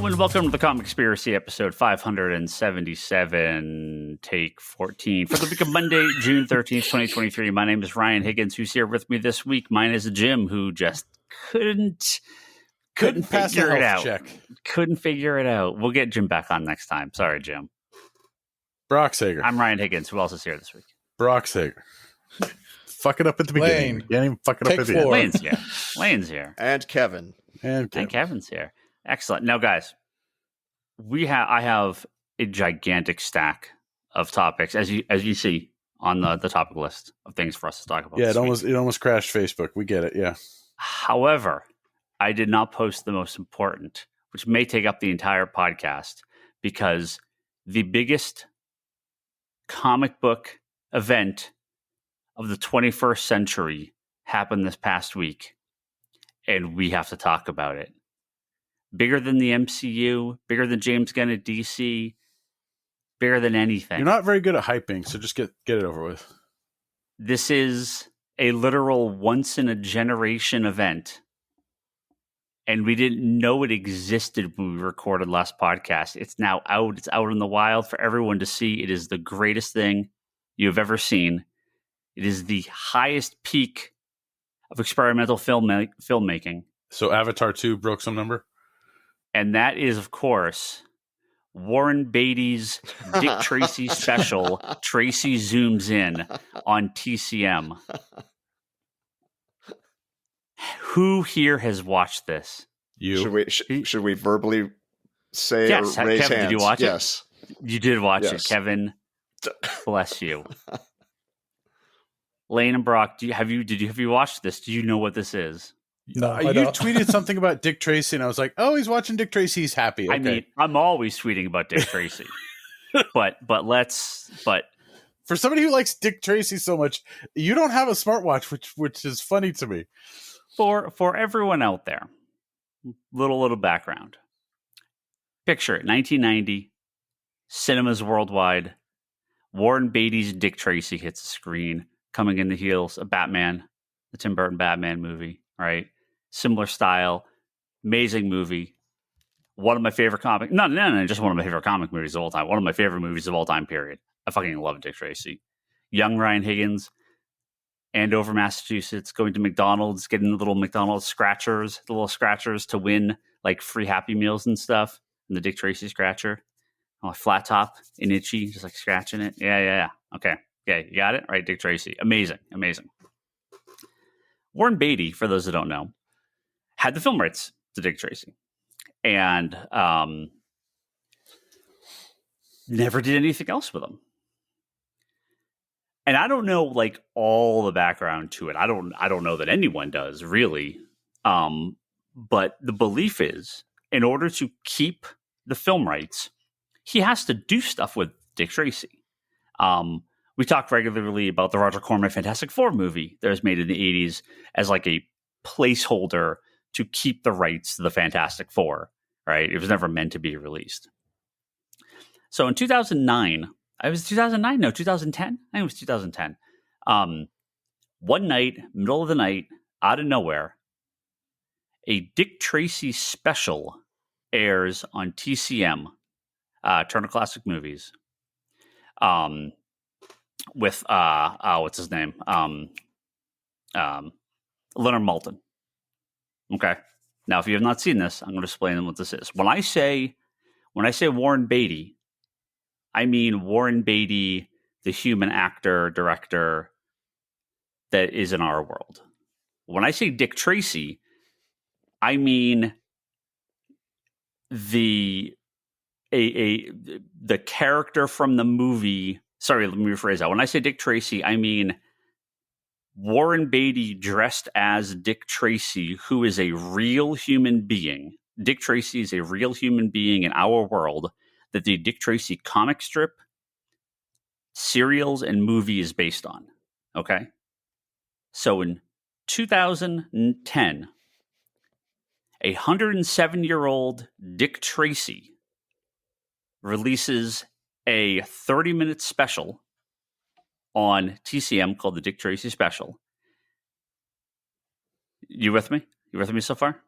gentlemen, welcome to the Comic Conspiracy episode 577, take 14 for the week of Monday, June 13th, 2023. My name is Ryan Higgins, who's here with me this week. Mine is Jim, who just couldn't pass figure a it health out. check. Couldn't figure it out. We'll get Jim back on next time. Sorry, Jim. Brock Sager. I'm Ryan Higgins. Who else is here this week? Brock Sager. Fuck it up at the beginning. Lane. You can't even fuck it up Take at the end. 4. Lane's here. Lane's here. And Kevin. And And Kevin's here. Excellent. Now, guys, I have a gigantic stack of topics, as you see on the topic list of things for us to talk about. yeah, this it almost crashed Facebook. We get it. Yeah. However, I did not post the most important, which may take up the entire podcast, because the biggest comic book event of the 21st century happened this past week, and we have to talk about it. Bigger than the MCU, bigger than James Gunn at DC, bigger than anything. You're not very good at hyping, so just get it over with. This is a literal once-in-a-generation event, and we didn't know it existed when we recorded last podcast. It's now out. It's out in the wild for everyone to see. It is the greatest thing you've ever seen. It is the highest peak of experimental filmmaking. So Avatar 2 broke some number? And that is, of course, Warren Beatty's Dick Tracy special, Tracy Zooms In, on TCM. Who here has watched this? You. Should we verbally say Yes. or raise Kevin, hands? did you watch Yes. it? You did watch it, Yes. Kevin. Bless you. Lane and Brock, have you watched this? Do you know what this is? No, I You don't. tweeted something about Dick Tracy, and I was like, oh, he's watching Dick Tracy. He's happy. Okay. I mean, I'm always tweeting about Dick Tracy. but for somebody who likes Dick Tracy so much, you don't have a smartwatch, which is funny to me. for everyone out there, little background. Picture it, 1990, cinemas worldwide. Warren Beatty's Dick Tracy hits the screen, coming in the heels of Batman, the Tim Burton Batman movie, right? Similar style, amazing movie. One of my favorite comic, no, just one of my favorite comic movies of all time. One of my favorite movies of all time, period. I fucking love Dick Tracy. Young Ryan Higgins, Andover, Massachusetts, going to McDonald's, getting the little McDonald's scratchers, to win like free Happy Meals and stuff. And the Dick Tracy scratcher, oh, flat top and itchy, just like scratching it. Yeah. Okay, you got it right. Dick Tracy, amazing. Warren Beatty, for those that don't know, had the film rights to Dick Tracy, and never did anything else with them. And I don't know like all the background to it. I don't know that anyone does really. But the belief is, in order to keep the film rights, he has to do stuff with Dick Tracy. We talk regularly about the Roger Corman Fantastic Four movie that was made in the 80s as like a placeholder to keep the rights to the Fantastic Four, right? It was never meant to be released. So in 2009, 2010? I think it was 2010. One night, middle of the night, out of nowhere, a Dick Tracy special airs on TCM, Turner Classic Movies, with what's his name? Leonard Maltin. Okay. Now, if you have not seen this, I'm going to explain what this is. When I say Warren Beatty, I mean Warren Beatty, the human actor, director that is in our world. When I say Dick Tracy, I mean the character from the movie. Sorry, let me rephrase that. When I say Dick Tracy, I mean Warren Beatty dressed as Dick Tracy, who is a real human being. Dick Tracy is a real human being in our world that the Dick Tracy comic strip, serials, and movie is based on. Okay? So in 2010, a 107-year-old Dick Tracy releases a 30-minute special on TCM called the Dick Tracy Special. You with me? You with me so far?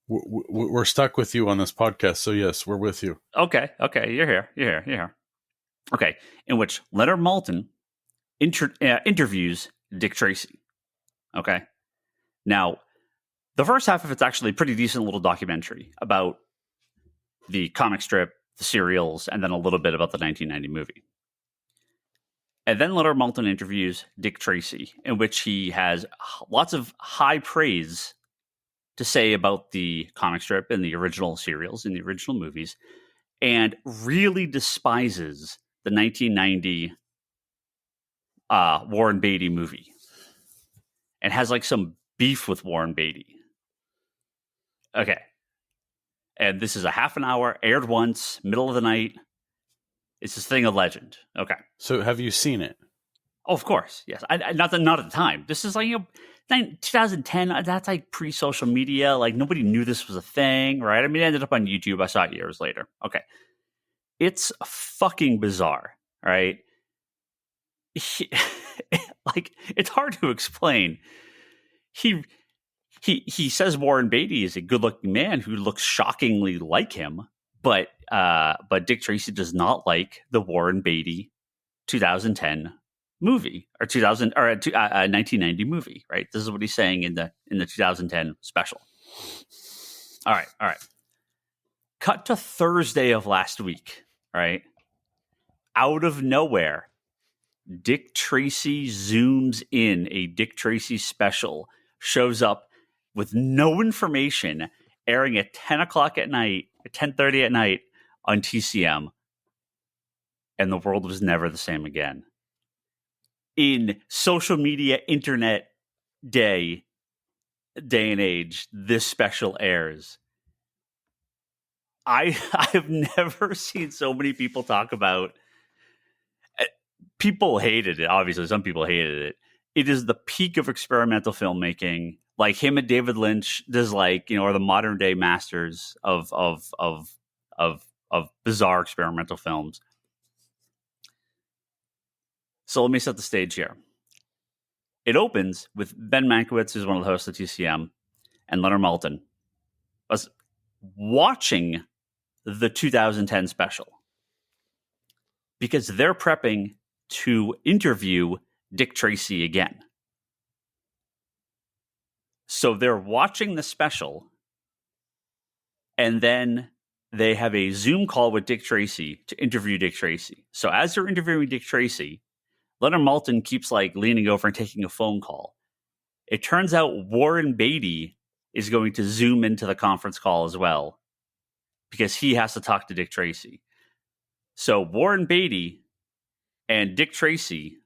We're stuck with you on this podcast, so yes, we're with you. Okay, you're here. Okay, in which Leonard Maltin interviews Dick Tracy. Okay, now the first half of it's actually a pretty decent little documentary about the comic strip, the serials, and then a little bit about the 1990 movie. And then Leonard Maltin interviews Dick Tracy, in which he has lots of high praise to say about the comic strip and the original serials and the original movies, and really despises the 1990 Warren Beatty movie, and has like some beef with Warren Beatty. Okay. And this is a half an hour, aired once, middle of the night. It's this thing of legend. Okay. So have you seen it? Oh, of course. Yes. Not at the time. This is like, 2010, that's like pre-social media. Like nobody knew this was a thing, right? I mean, it ended up on YouTube. I saw it years later. Okay. It's fucking bizarre, right? Like, it's hard to explain. He says Warren Beatty is a good-looking man who looks shockingly like him, but Dick Tracy does not like the Warren Beatty 2010 movie or 1990 movie. Right? This is what he's saying in the 2010 special. All right. Cut to Thursday of last week. Right? Out of nowhere, Dick Tracy zooms in. A Dick Tracy special shows up with no information, airing at 10 o'clock at night, at 10:30 at night on TCM. And the world was never the same again. In social media, internet day and age, this special airs. I have never seen so many people talk about. People hated it. Obviously, some people hated it. It is the peak of experimental filmmaking. Like him and David Lynch, there's like, are the modern day masters of bizarre experimental films. So let me set the stage here. It opens with Ben Mankiewicz, who's one of the hosts of TCM, and Leonard Maltin was watching the 2010 special because they're prepping to interview Dick Tracy again. So they're watching the special, and then they have a Zoom call with Dick Tracy to interview Dick Tracy. So as they're interviewing Dick Tracy, Leonard Maltin keeps like leaning over and taking a phone call. It turns out Warren Beatty is going to zoom into the conference call as well because he has to talk to Dick Tracy. So Warren Beatty and Dick Tracy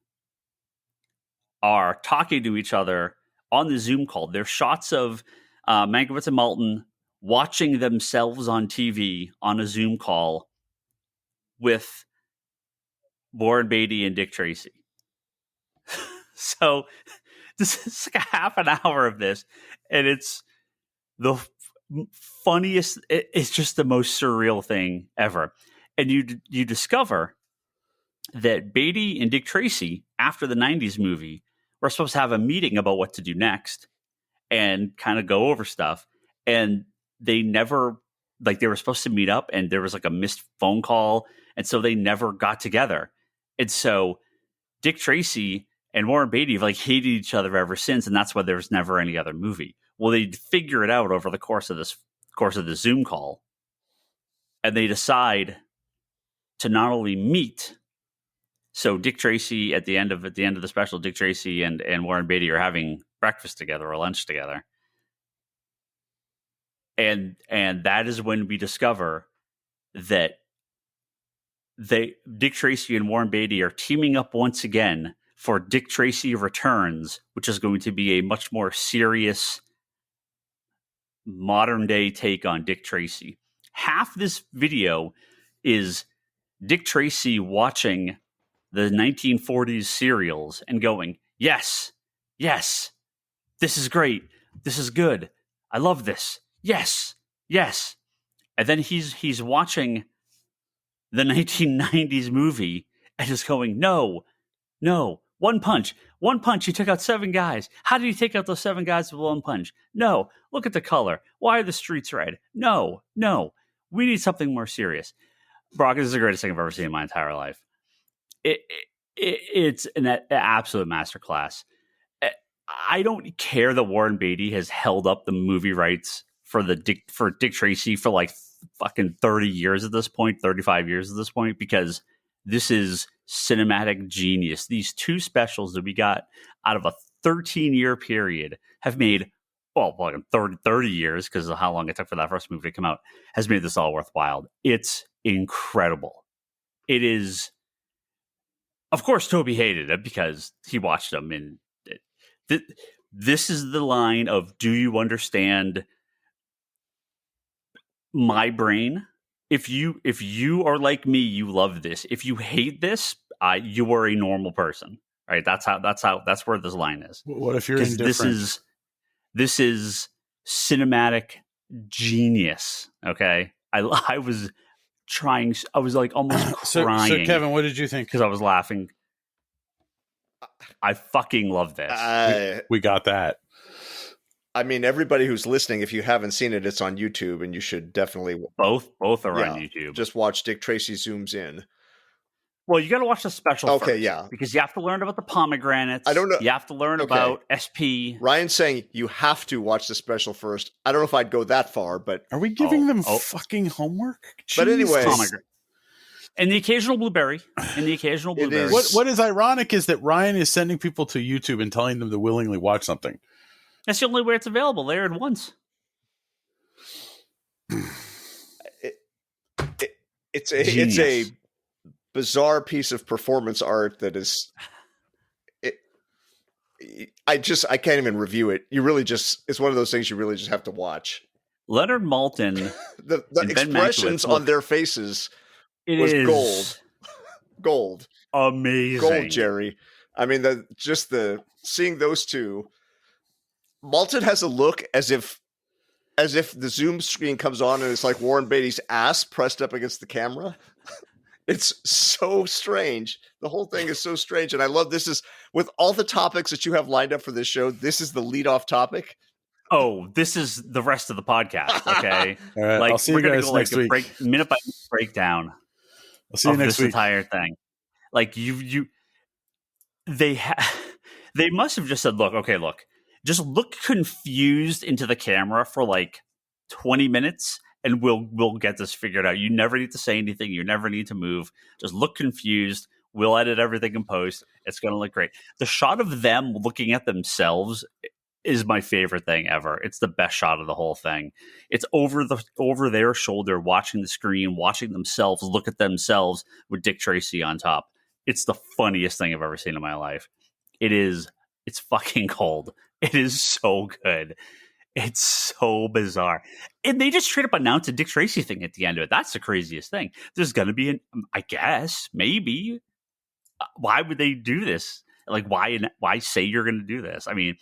are talking to each other on the Zoom call. There's shots of Mankiewicz and Maltin watching themselves on TV on a Zoom call with Warren Beatty and Dick Tracy. So this is like a half an hour of this, and it's the funniest. It's just the most surreal thing ever. And you discover that Beatty and Dick Tracy, after the 90s movie, were supposed to have a meeting about what to do next and kind of go over stuff. And they never, like, they were supposed to meet up, and there was like a missed phone call. And so they never got together. And so Dick Tracy and Warren Beatty have like hated each other ever since. And that's why there was never any other movie. Well, they figure it out over the course of the Zoom call. And they decide to not only meet. So Dick Tracy at the end of the special, Dick Tracy and Warren Beatty are having breakfast together or lunch together. And that is when we discover that Dick Tracy and Warren Beatty are teaming up once again for Dick Tracy Returns, which is going to be a much more serious modern day take on Dick Tracy. Half this video is Dick Tracy watching the 1940s serials and going, yes, this is great. This is good. I love this. Yes. And then he's watching the 1990s movie and just going, no, One punch. One punch. He took out 7 guys. How did he take out those 7 guys with one punch? No. Look at the color. Why are the streets red? No. We need something more serious. Brock, this is the greatest thing I've ever seen in my entire life. It's an absolute masterclass. I don't care that Warren Beatty has held up the movie rights for Dick Tracy for like fucking 30 years at this point, 35 years at this point, because this is cinematic genius. These 2 specials that we got out of a 13-year period have made, well, like 30 years, because of how long it took for that first movie to come out, has made this all worthwhile. It's incredible. It is. Of course, Toby hated it because he watched them, and this is the line of, do you understand my brain? If you are like me, you love this. If you hate this, you are a normal person. Right? That's where this line is. What if you're indifferent? This is cinematic genius. Okay, I was trying. I was like almost crying. So Kevin, what did you think? Because I was laughing. I fucking love this. We got that. I mean, everybody who's listening, if you haven't seen it, it's on YouTube, and you should definitely both are on YouTube. Just watch Dick Tracy Zooms In. Well, you got to watch the special. Okay, first, yeah, because you have to learn about the pomegranates. I don't know. You have to learn about SP. Ryan's saying you have to watch the special first. I don't know if I'd go that far, but are we giving them fucking homework? Jeez. But anyway, and the occasional blueberry. What is ironic is that Ryan is sending people to YouTube and telling them to willingly watch something. That's the only way it's available. They aired once. It's a bizarre piece of performance art that is. I can't even review it. You really it's one of those things you really just have to watch. Leonard Maltin, the expressions on their faces was gold, amazing, gold, Jerry. I mean, seeing those two. Maltin has a look as if the Zoom screen comes on and it's like Warren Beatty's ass pressed up against the camera. It's so strange. The whole thing is so strange. And I love this is with all the topics that you have lined up for this show. This is the lead-off topic. Oh, this is the rest of the podcast. Okay. All right. Like, I'll see you guys next week. Minute by minute breakdown. I'll see you next week. This entire thing. Like they must have just said, look, just look confused into the camera for like 20 minutes and we'll get this figured out. You never need to say anything. You never need to move. Just look confused. We'll edit everything in post. It's going to look great. The shot of them looking at themselves is my favorite thing ever. It's the best shot of the whole thing. It's over their shoulder, watching the screen, watching themselves look at themselves with Dick Tracy on top. It's the funniest thing I've ever seen in my life. It's fucking cold. It is so good. It's so bizarre. And they just straight up announced a Dick Tracy thing at the end of it. That's the craziest thing. There's going to be I guess, maybe. Why would they do this? Like, why say you're going to do this? I mean,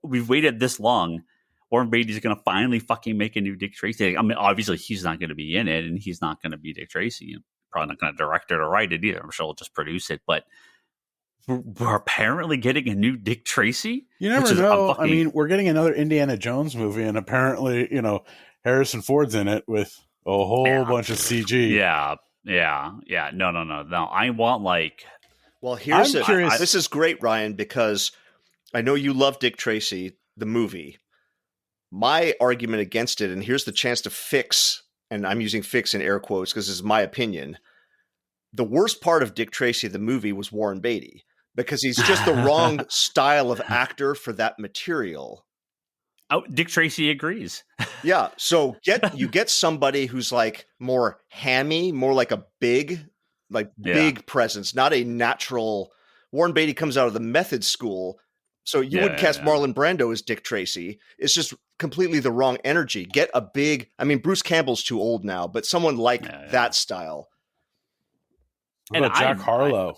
we've waited this long. Warren Beatty's going to finally fucking make a new Dick Tracy. I mean, obviously, he's not going to be in it, and he's not going to be Dick Tracy. Probably not going to direct it or write it either. I'm sure he'll just produce it. But we're apparently getting a new Dick Tracy. You never know. I mean, we're getting another Indiana Jones movie, and apparently, Harrison Ford's in it with a whole bunch of CG. Yeah. No. I want like. Well, I'm curious. This is great, Ryan, because I know you love Dick Tracy, the movie. My argument against it, and here's the chance to fix, and I'm using fix in air quotes because this is my opinion. The worst part of Dick Tracy, the movie, was Warren Beatty because he's just the wrong style of actor for that material. Oh, Dick Tracy agrees. Yeah. So you get somebody who's like more hammy, more like a big presence, not a natural. Warren Beatty comes out of the method school. So you wouldn't cast Marlon Brando as Dick Tracy. It's just completely the wrong energy. Get a big, Bruce Campbell's too old now, but someone like that style. What about Jack Harlow?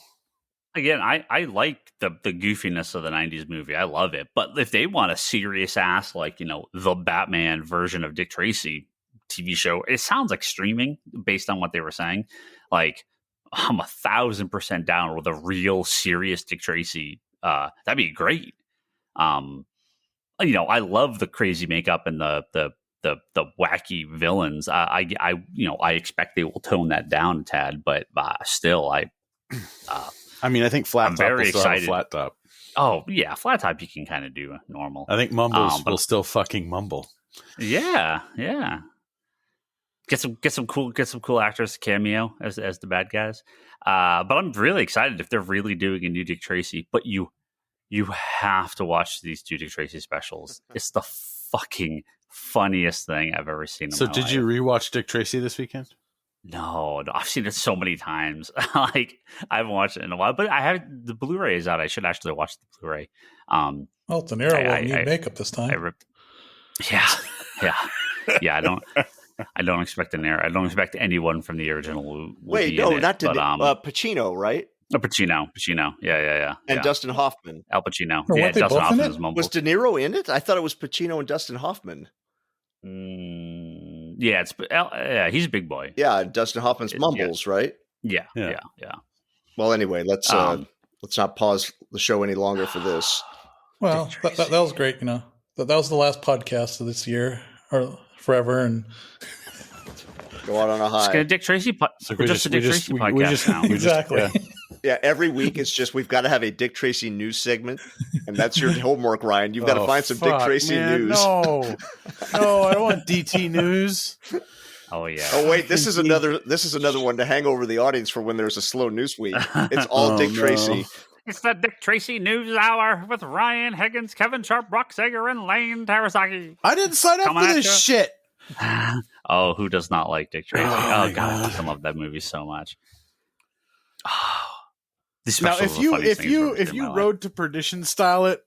I like the goofiness of the 90s movie. I love it. But if they want a serious ass, like, the Batman version of Dick Tracy TV show, it sounds like streaming based on what they were saying. Like, I'm 1,000% down with a real serious Dick Tracy. That'd be great. I love the crazy makeup and the wacky villains. I expect they will tone that down a tad, but still, I think Flat I'm Top very will still have excited. Flat Top. Oh yeah, Flat Top you can kind of do normal. I think Mumbles will still fucking mumble. Yeah. Get some cool actors to cameo as the bad guys. But I'm really excited if they're really doing a new Dick Tracy. But you have to watch these two Dick Tracy specials. It's the fucking funniest thing I've ever seen. So did you rewatch Dick Tracy this weekend? No, I've seen it so many times. Like I haven't watched it in a while, but I have the Blu-ray is out. I should actually watch the Blu-ray. Well, De Niro won't need makeup this time. Yeah. I don't expect De Niro. I don't expect anyone from the original. Wait, no, not De Niro. Pacino, right? Pacino. Yeah. And Dustin Hoffman. Al Pacino. No, yeah, Dustin Hoffman is Mumble. Was De Niro in it? I thought it was Pacino and Dustin Hoffman. Yeah, he's a big boy. Yeah, Dustin Hoffman's Mumbles, right? Yeah. Well, anyway, let's not pause the show any longer for this. Well, that was great. That was the last podcast of this year or forever, and go out on a high. It's a Dick Tracy podcast now. Exactly. Yeah, every week it's just we've got to have a Dick Tracy news segment, and that's your homework, Ryan. You've got to find some Dick Tracy news. No, I don't want DT news. Oh yeah. Oh wait, this is another one to hang over the audience for when there's a slow news week. It's all Dick Tracy. It's the Dick Tracy News Hour with Ryan Higgins, Kevin Sharp, Brock Sager, and Lane Tarasaki. I didn't sign up for this shit. Oh, who does not like Dick Tracy? Oh God, I love that movie so much. Now, if you Road to Perdition style it,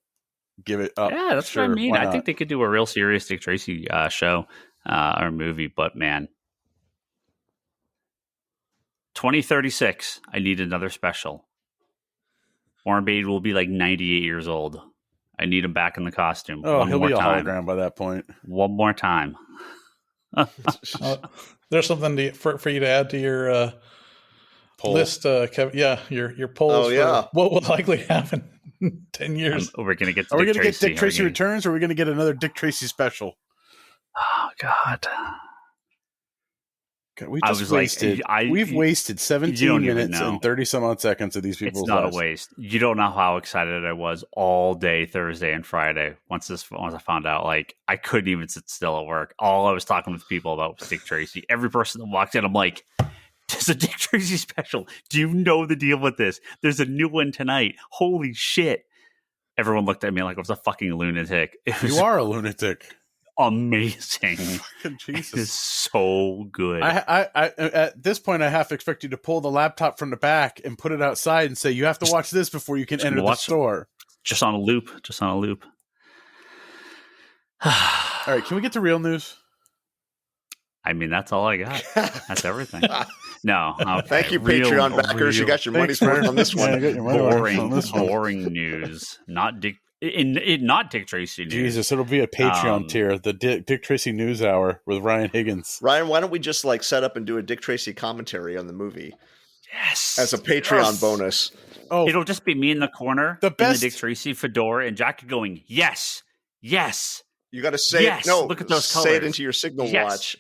give it up. Yeah, that's what I mean. I think they could do a real serious Dick Tracy show or movie, but man, 2036, I need another special. Warren Beatty will be like 98 years old. I need him back in the costume. Oh, he'll be a hologram by that point. One more time. There's something for you to add to your list, Kevin. Yeah, your polls. Oh, yeah. What will likely happen in 10 years? We're going to get. Are we going to get Dick Tracy Returns, or are we going to get another Dick Tracy special? Oh God. We just wasted. We've wasted 17 minutes and 30 some odd seconds of these people's lives. It's not a waste. You don't know how excited I was all day Thursday and Friday. Once I found out, like I couldn't even sit still at work. All I was talking with people about was Dick Tracy. Every person that walked in, I'm like, "There's a Dick Tracy special. Do you know the deal with this? There's a new one tonight. Holy shit!" Everyone looked at me like I was a fucking lunatic. You are a lunatic. Amazing. Jesus. It is so good. I at this point I have to expect you to pull the laptop from the back and put it outside and say you have to watch this before you can enter the store. Just on a loop. All right, can we get to real news? I mean, that's all I got. That's everything. No. Okay. Thank you, Patreon backers. You got your money's worth on this one. Boring news. Not Dick Tracy news. Jesus, it'll be a Patreon tier. The Dick Tracy News Hour with Ryan Higgins. Ryan, why don't we just set up and do a Dick Tracy commentary on the movie? Yes. As a Patreon bonus. Oh, it'll just be me in the corner, in the Dick Tracy fedora, and Jack going, yes. You got to say it. No, look at those colors. Say it into your signal watch.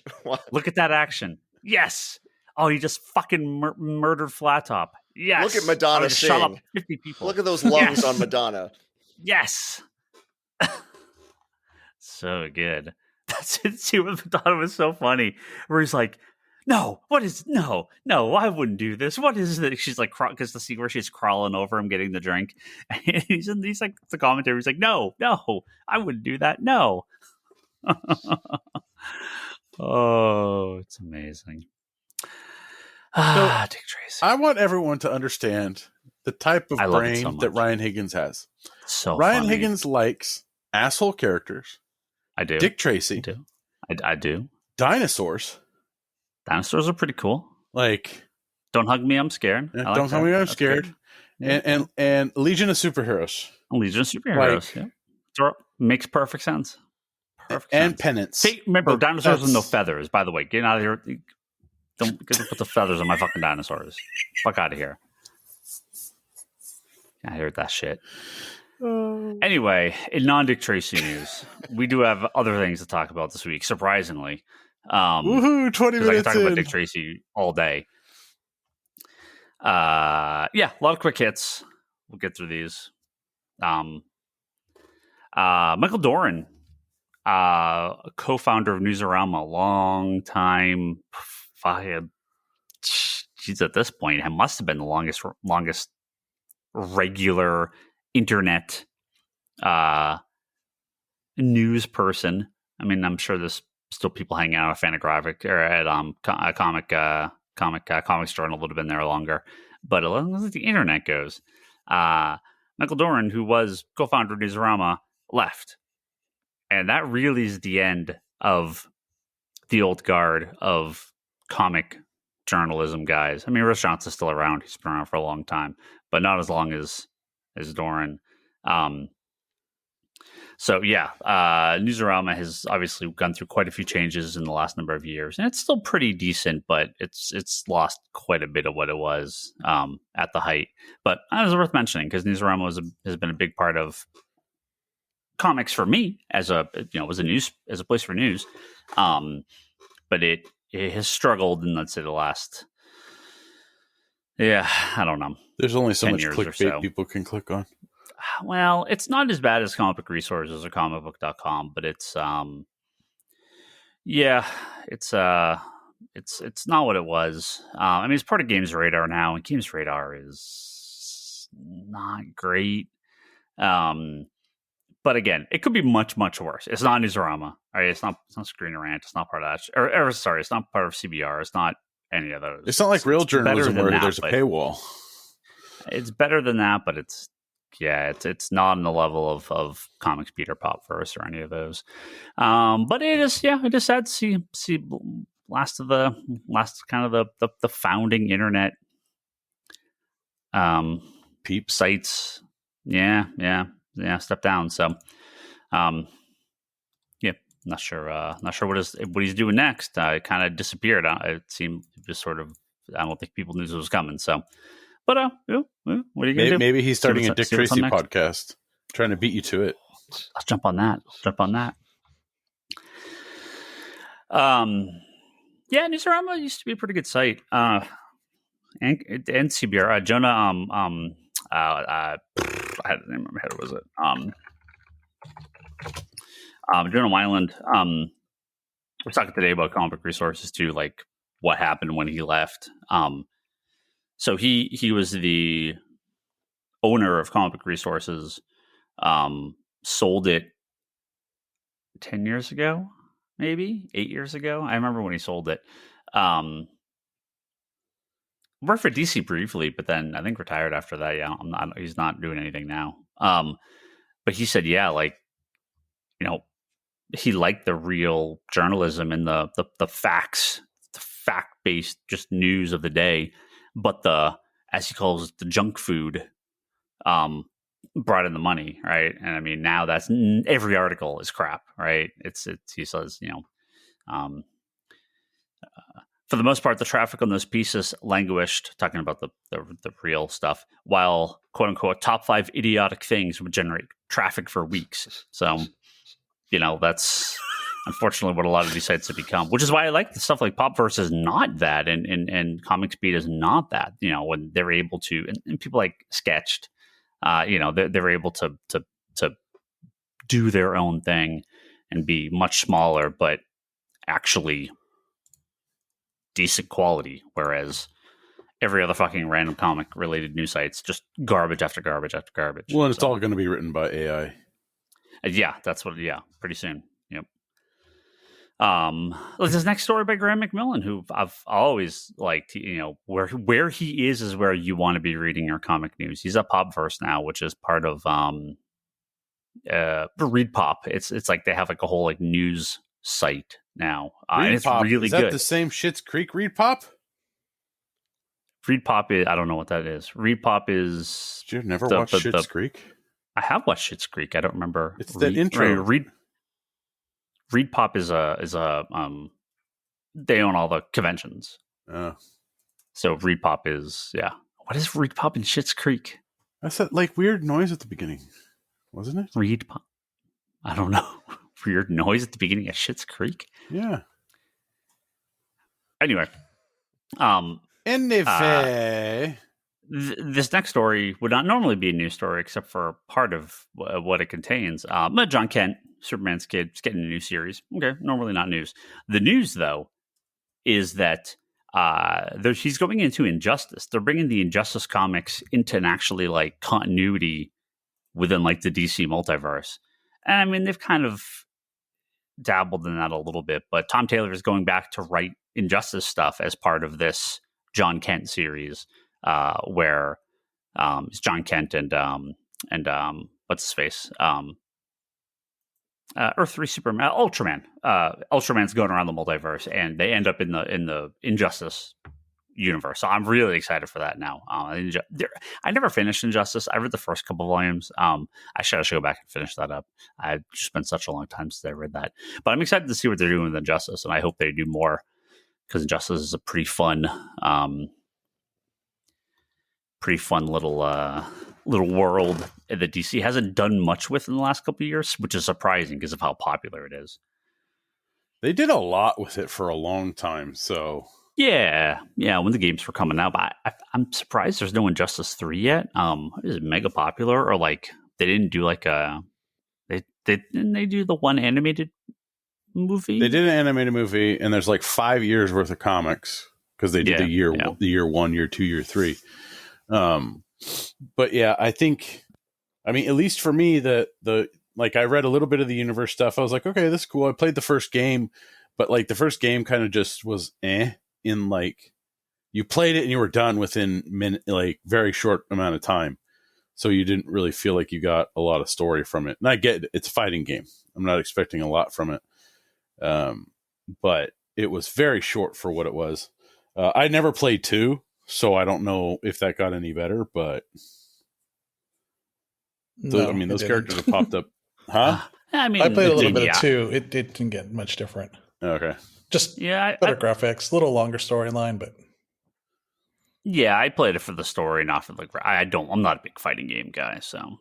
Look at that action. Yes. Oh, he just fucking murdered Flat Top. Yes. Look at Madonna sing. Shut up 50 people. Look at those lungs on Madonna. Yes. So good. That's it. See what Madonna was so funny. Where he's like, no, I wouldn't do this. What is it? She's like, because the scene where she's crawling over him getting the drink. And he's like, the commentary. He's like, no, I wouldn't do that. No. Oh, it's amazing. Dick Tracy. I want everyone to understand the type of brain that Ryan Higgins has. So Ryan Higgins likes asshole characters. I do. Dick Tracy. I do. Dinosaurs. Dinosaurs are pretty cool. Like, don't hug me, I'm scared. Don't hug me, I'm scared. And Legion of Superheroes. Yeah. Makes perfect sense. And Penance. Remember, dinosaurs with no feathers, by the way. Get out of here. Don't put the feathers on my fucking dinosaurs. Fuck out of here. I heard that shit. Anyway, in non-Dick Tracy news, we do have other things to talk about this week, surprisingly. Woohoo, 20 minutes I can talk about Dick Tracy all day. A lot of quick hits. We'll get through these. Michael Doran, co-founder of Newsarama, long time. Geez, at this point, it must have been the longest regular internet news person. I mean, I'm sure there's still people hanging out at Fantagraphic or at Comics Journal would have been there longer. But as long as the internet goes, Michael Doran, who was co-founder of Newsarama, left. And that really is the end of the old guard of comic journalism guys. I mean, Rich Johnson's still around. He's been around for a long time, but not as long as Doran. Newsarama has obviously gone through quite a few changes in the last number of years, and it's still pretty decent, but it's lost quite a bit of what it was at the height. But it was worth mentioning because Newsarama has been a big part of comics for me as a place for news. But it has struggled in, let's say, the last, I don't know. There's only so much clickbait people can click on. Well, it's not as bad as Comic Book Resources or comicbook.com, but it's not what it was. I mean, it's part of Games Radar now, and Games Radar is not great. But again, it could be much, much worse. It's not Newsarama, right? It's not Screen Rant. It's not part of that. It's not part of CBR. It's not any of those. It's not like real journalism where there's a paywall. It's better than that, but it's not on the level of Comics Beat or Popverse or any of those. But it is sad to see last kind of the founding internet peep sites. Yeah, step down. So not sure what he's doing next. It kind of disappeared. It seemed just sort of, I don't think people knew this was coming. So, but what are you gonna do? Maybe he's starting a Dick Tracy podcast, trying to beat you to it. Let's jump on that. Newsarama used to be a pretty good site. And CBR, Jonah, I had the name in my head. Was it Jonah Weiland? We're talking today about Comic Book Resources too, like what happened when he left. So he was the owner of Comic Book Resources. Sold it 10 years ago, maybe 8 years ago. I remember when he sold it. Worked for DC briefly, but then I think retired after that. Yeah, he's not doing anything now. But he said, he liked the real journalism and the facts, the fact-based just news of the day. But as he calls it, the junk food, brought in the money, right? And I mean, now that's every article is crap, right? He says, for the most part, the traffic on those pieces languished, talking about the real stuff, while, quote unquote, top 5 idiotic things would generate traffic for weeks. So, that's unfortunately what a lot of these sites have become, which is why I like the stuff like Popverse is not that, and Comics Beat is not that, when they're able to, and people like Sketched, they're able to do their own thing and be much smaller, but actually decent quality, whereas every other fucking random comic related news sites just garbage after garbage after garbage. Well, and it's all going to be written by AI. That's what. Yeah, pretty soon. Yep. This next story by Graham McMillan, who I've always liked. Where he is where you want to be reading your comic news. He's at Popverse now, which is part of Read Pop. It's like they have like a whole like news site now, and it's really good. Is that the same Schitt's Creek Read Pop? Read Pop is, I don't know what that is. Read Pop is. Did you never watch Schitt's Creek? I have watched Schitt's Creek. I don't remember. It's the intro. Read Pop is a they own all the conventions. So Repop is, What is Repop in Schitt's Creek? That's that like weird noise at the beginning, wasn't it? Repop. I don't know. Weird noise at the beginning of Schitt's Creek? Yeah. Anyway. This next story would not normally be a news story except for part of what it contains. John Kent, Superman's kid, is getting a new series. Okay, normally not news. The news, though, is that he's going into Injustice. They're bringing the Injustice comics into an actually like continuity within like the DC multiverse. And I mean, they've kind of dabbled in that a little bit, but Tom Taylor is going back to write Injustice stuff as part of this John Kent series, where it's John Kent and what's his face? Earth 3 Superman, Ultraman. Ultraman's going around the multiverse, and they end up in the Injustice universe. So I'm really excited for that now. I never finished Injustice. I read the first couple volumes. I should go back and finish that up. I've just been such a long time since I read that. But I'm excited to see what they're doing with Injustice, and I hope they do more, because Injustice is a pretty fun little world that DC hasn't done much with in the last couple of years, which is surprising because of how popular it is. They did a lot with it for a long time, so... Yeah, when the games were coming out, but I'm surprised there's no Injustice 3 yet. Is it mega popular, or like they didn't do like didn't they do the one animated movie? They did an animated movie, and there's like 5 years worth of comics because they did the year 1, year 2, year 3. But yeah, I think, I mean, at least for me, the like I read a little bit of the universe stuff. I was like, okay, this is cool. I played the first game, but like the first game kind of just was in like you played it and you were done within like very short amount of time. So you didn't really feel like you got a lot of story from it. And I get it, it's a fighting game. I'm not expecting a lot from it. But it was very short for what it was. I never played 2, so I don't know if that got any better, but those characters have popped up. Huh? I played a little bit of 2. It didn't get much different. Okay. Just better graphics, a little longer storyline, but yeah, I played it for the story, not for the. I'm not a big fighting game guy, so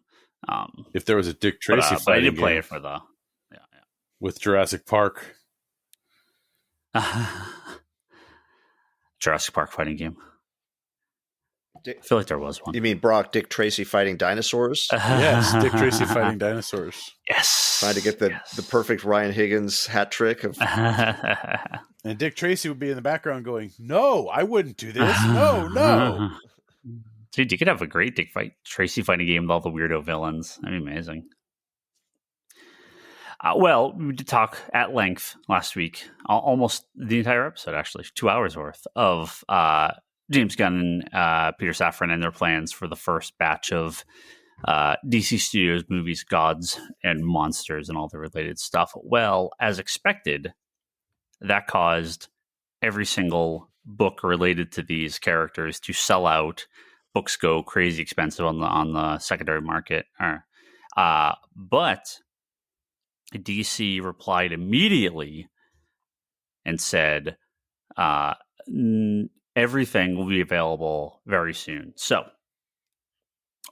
if there was a Dick Tracy but I did play it for the with Jurassic Park. Jurassic Park fighting game. I feel like there was one. You mean Dick Tracy fighting dinosaurs? Yes, Dick Tracy fighting dinosaurs. Yes. Trying to get the perfect Ryan Higgins hat trick of. And Dick Tracy would be in the background going, "No, I wouldn't do this. No." Dude, you could have a great Dick Tracy fighting game with all the weirdo villains. That'd be amazing. Well, we did talk at length last week, almost the entire episode, actually, 2 hours worth of James Gunn and Peter Safran and their plans for the first batch of DC Studios movies, Gods and Monsters and all the related stuff. Well, as expected, that caused every single book related to these characters to sell out. Books go crazy expensive on the secondary market. But DC replied immediately and said, everything will be available very soon. So,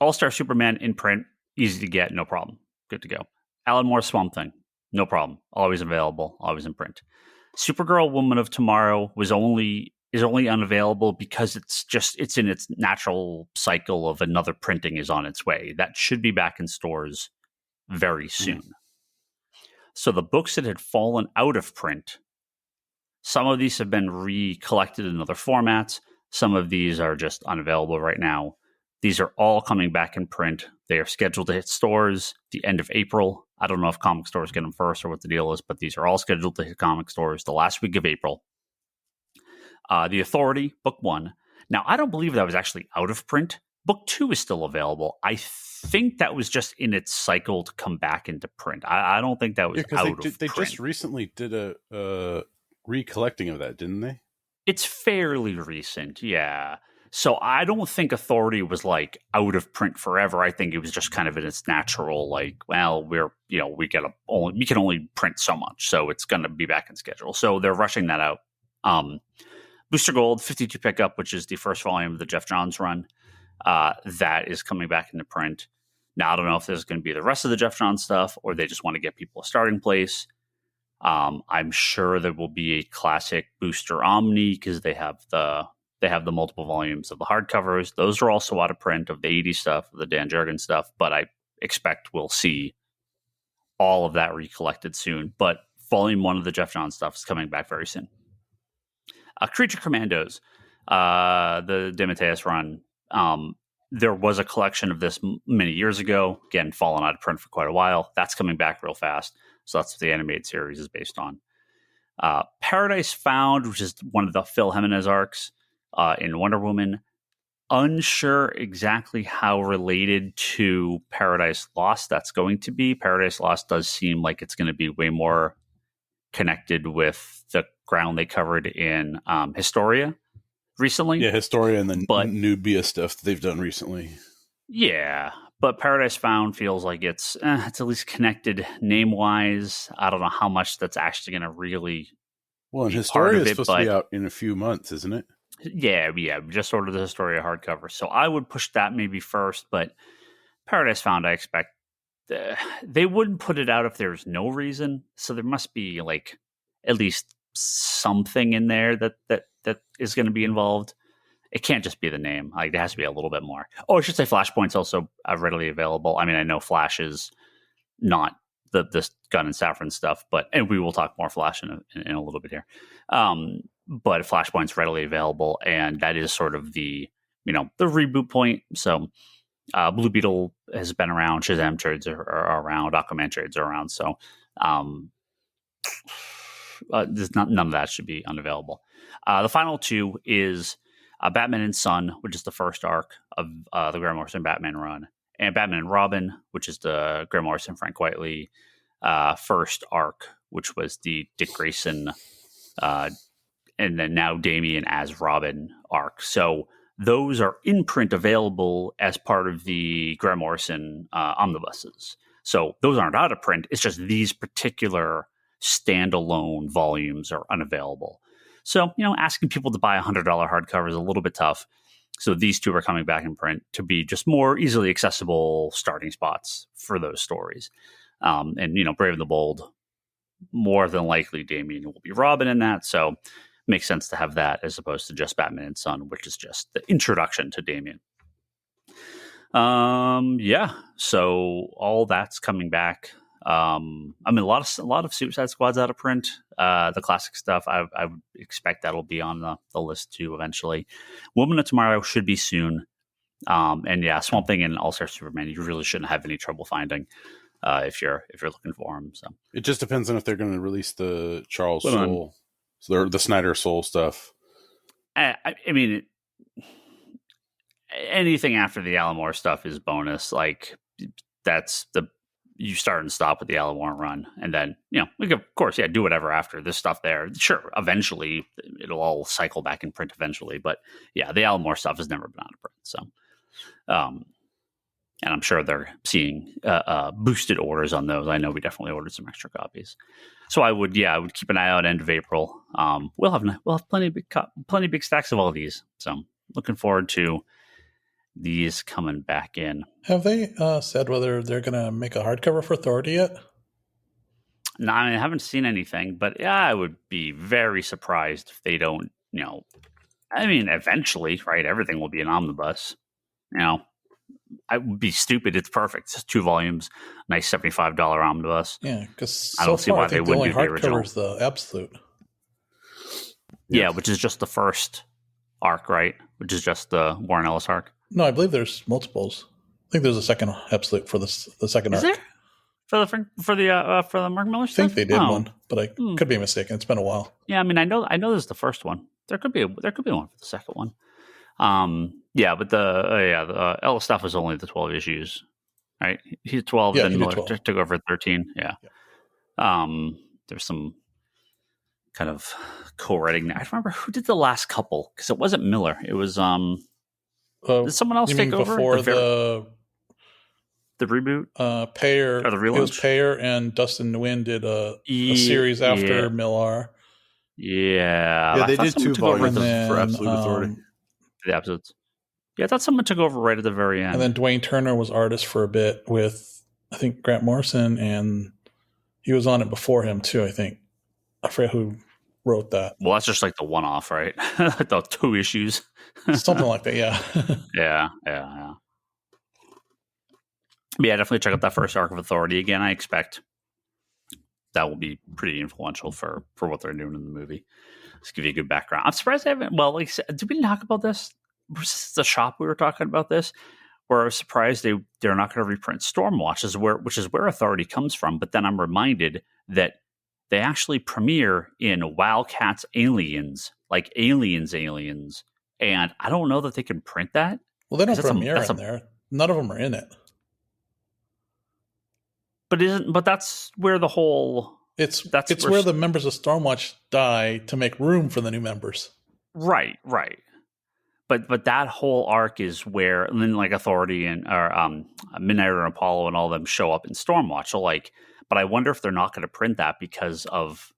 All-Star Superman in print, easy to get, no problem. Good to go. Alan Moore Swamp Thing, no problem. Always available, always in print. Supergirl Woman of Tomorrow is only unavailable because it's in its natural cycle of another printing is on its way. That should be back in stores very soon. So the books that had fallen out of print, some of these have been recollected in other formats. Some of these are just unavailable right now. These are all coming back in print. They are scheduled to hit stores the end of April. I don't know if comic stores get them first or what the deal is, but these are all scheduled to hit comic stores the last week of April. The Authority, Book 1. Now, I don't believe that was actually out of print. Book 2 is still available. I think that was just in its cycle to come back into print. I don't think that was out of print. They just recently did a recollecting of that, didn't they? It's fairly recent, yeah. So I don't think Authority was like out of print forever. I think it was just kind of in its natural, like, well, we can only print so much, so it's going to be back in schedule. So they're rushing that out. Booster Gold 52 pickup, which is the first volume of the Jeff Johns run, that is coming back into print. Now, I don't know if there's going to be the rest of the Jeff Johns stuff, or they just want to get people a starting place. I'm sure there will be a classic Booster Omni because they have the multiple volumes of the hardcovers. Those are also out of print of the 80s stuff, the Dan Jurgens stuff, but I expect we'll see all of that recollected soon. But volume 1 of the Jeff Johns stuff is coming back very soon. Creature Commandos, the DeMatteis run. There was a collection of this many years ago. Again, fallen out of print for quite a while. That's coming back real fast. So that's what the animated series is based on. Paradise Found, which is one of the Phil Jimenez arcs in Wonder Woman. Unsure exactly how related to Paradise Lost that's going to be. Paradise Lost does seem like it's going to be way more connected with the ground they covered in Historia recently. Yeah, Historia and the Nubia stuff that they've done recently. Yeah, but Paradise Found feels like it's at least connected name-wise. I don't know how much that's actually going to really Well, and Historia is supposed to be out in a few months, isn't it? Yeah. We just ordered the Historia hardcover. So I would push that maybe first, but Paradise Found, I expect they wouldn't put it out if there's no reason. So there must be like at least something in there that is going to be involved. It can't just be the name. Like there has to be a little bit more. Oh, I should say Flashpoint's also readily available. I mean, I know Flash is not this Gun and Saffron stuff, and we will talk more Flash in a little bit here. But Flashpoint's readily available, and that is sort of the reboot point. So Blue Beetle has been around, Shazam trades are around, Aquaman trades are around. So there's none of that should be unavailable. The final two is Batman and Son, which is the first arc of the Grant Morrison Batman run, and Batman and Robin, which is the Grant Morrison Frank Whiteley first arc, which was the Dick Grayson and then now Damian as Robin arc. So those are in print available as part of the Grant Morrison omnibuses. So those aren't out of print. It's just these particular standalone volumes are unavailable. So, asking people to buy $100 hardcover is a little bit tough. So these two are coming back in print to be just more easily accessible starting spots for those stories. And Brave and the Bold, more than likely Damian will be Robin in that. So makes sense to have that as opposed to just Batman and Son, which is just the introduction to Damian. So all that's coming back. I mean, a lot of Suicide Squad's out of print. The classic stuff, I would expect that'll be on the list too eventually. Woman of Tomorrow should be soon. And yeah, Swamp Thing and All-Star Superman, you really shouldn't have any trouble finding if you're looking for them. So it just depends on if they're going to release the Charles Soule, so the Snyder Soule stuff. I mean, anything after the Alan Moore stuff is bonus. Like that's you start and stop with the Alan Moore run, and then we could, of course, do whatever after this stuff there. Sure, eventually it'll all cycle back in print eventually, but yeah, the Alan Moore stuff has never been out of print. So, and I'm sure they're seeing boosted orders on those. I know we definitely ordered some extra copies. So I would keep an eye out end of April. We'll have plenty of big stacks of all of these. So looking forward to these coming back in. Have they said whether they're going to make a hardcover for Authority yet? No, I haven't seen anything, but I would be very surprised if they don't. I mean, eventually, right? Everything will be an omnibus. I would be stupid. It's perfect. It's just 2 volumes, nice $75 omnibus. Yeah, because I don't see why they wouldn't do the original. Is the Absolute. Yeah, which is just the first arc, right? Which is just the Warren Ellis arc. No, I believe there's multiples. I think there's a second Absolute for the second arc. Is there? For the Mark Miller stuff? I think they did one, but I could be mistaken. It's been a while. Yeah, I mean, I know there's the first one. There could be one for the second one. But the Ellis stuff was only the 12 issues, right? He's 12, then Miller took over at 13. Yeah. There's some kind of co-writing. I don't remember who did the last couple because it wasn't Miller. It was did someone else take over before the reboot? Payer or the relaunch? It was Payer and Dustin Nguyen did a series after Millar. Yeah, they did 2 volumes for Absolute Authority. The episodes. Yeah, I thought someone took over right at the very end. And then Dwayne Turner was artist for a bit with, I think, Grant Morrison, and he was on it before him too, I think. I forget who wrote that. Well, that's just like the one-off, right? The 2 issues. Something like that, yeah. Yeah. But yeah, definitely check out that first arc of Authority. Again, I expect that will be pretty influential for what they're doing in the movie. Let's give you a good background. I'm surprised I haven't. Well, like, did we talk about this? Was this the shop we were talking about this? Where I was surprised they're not going to reprint Stormwatch, which is where Authority comes from. But then I'm reminded that they actually premiere in Wildcats Aliens, like Aliens, and I don't know that they can print that. Well, they don't premiere in there. None of them are in it. But that's where the whole it's where the members of Stormwatch die to make room for the new members. Right. But that whole arc is where, and then like Authority and Midnight and Apollo and all of them show up in Stormwatch. So like, but I wonder if they're not going to print that because of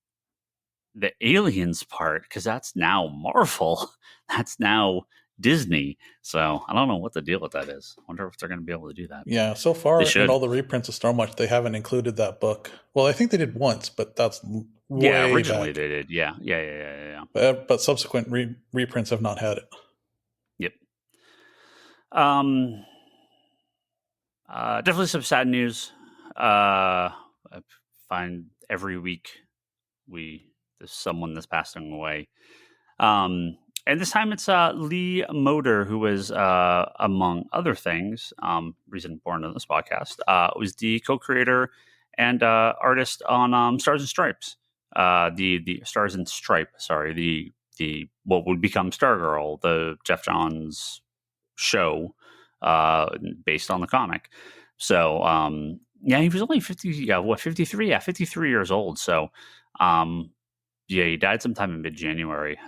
the Aliens part, because that's now Marvel, that's now Disney. So I don't know what the deal with that is. I wonder if they're going to be able to do that. Yeah, so far in all the reprints of Stormwatch, they haven't included that book. Well, I think they did once, but that's way originally back. They did. Yeah. But subsequent reprints have not had it. Yep. Definitely some sad news. I find every week there's someone that's passing away. And this time it's Lee Moder, who was, among other things, reason born on this podcast, was the co-creator and artist on Stars and Stripes. The Stars and Stripe, sorry, the what would become Stargirl, the Jeff Johns show based on the comic. So, he was only 53? Yeah, 53 years old. So, he died sometime in mid-January.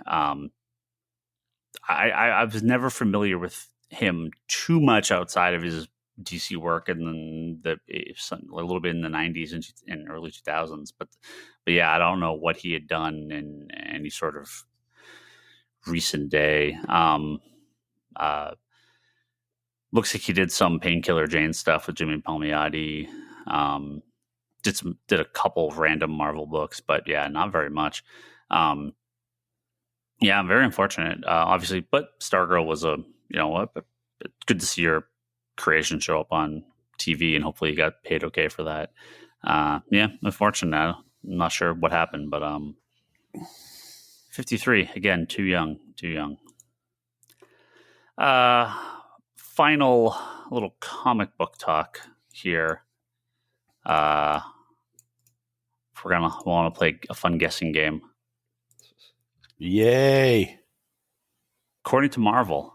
I was never familiar with him too much outside of his DC work, and then a little bit in the 90s and early 2000s. But yeah, I don't know what he had done in any sort of recent day. Looks like he did some Painkiller Jane stuff with Jimmy Palmiotti. Did a couple of random Marvel books, but yeah, not very much. Yeah, very unfortunate, obviously. But Stargirl was good to see your creation show up on TV, and hopefully you got paid okay for that. Unfortunate. I'm not sure what happened, but 53 again, too young. Final little comic book talk here. We want to play a fun guessing game. Yay! According to Marvel,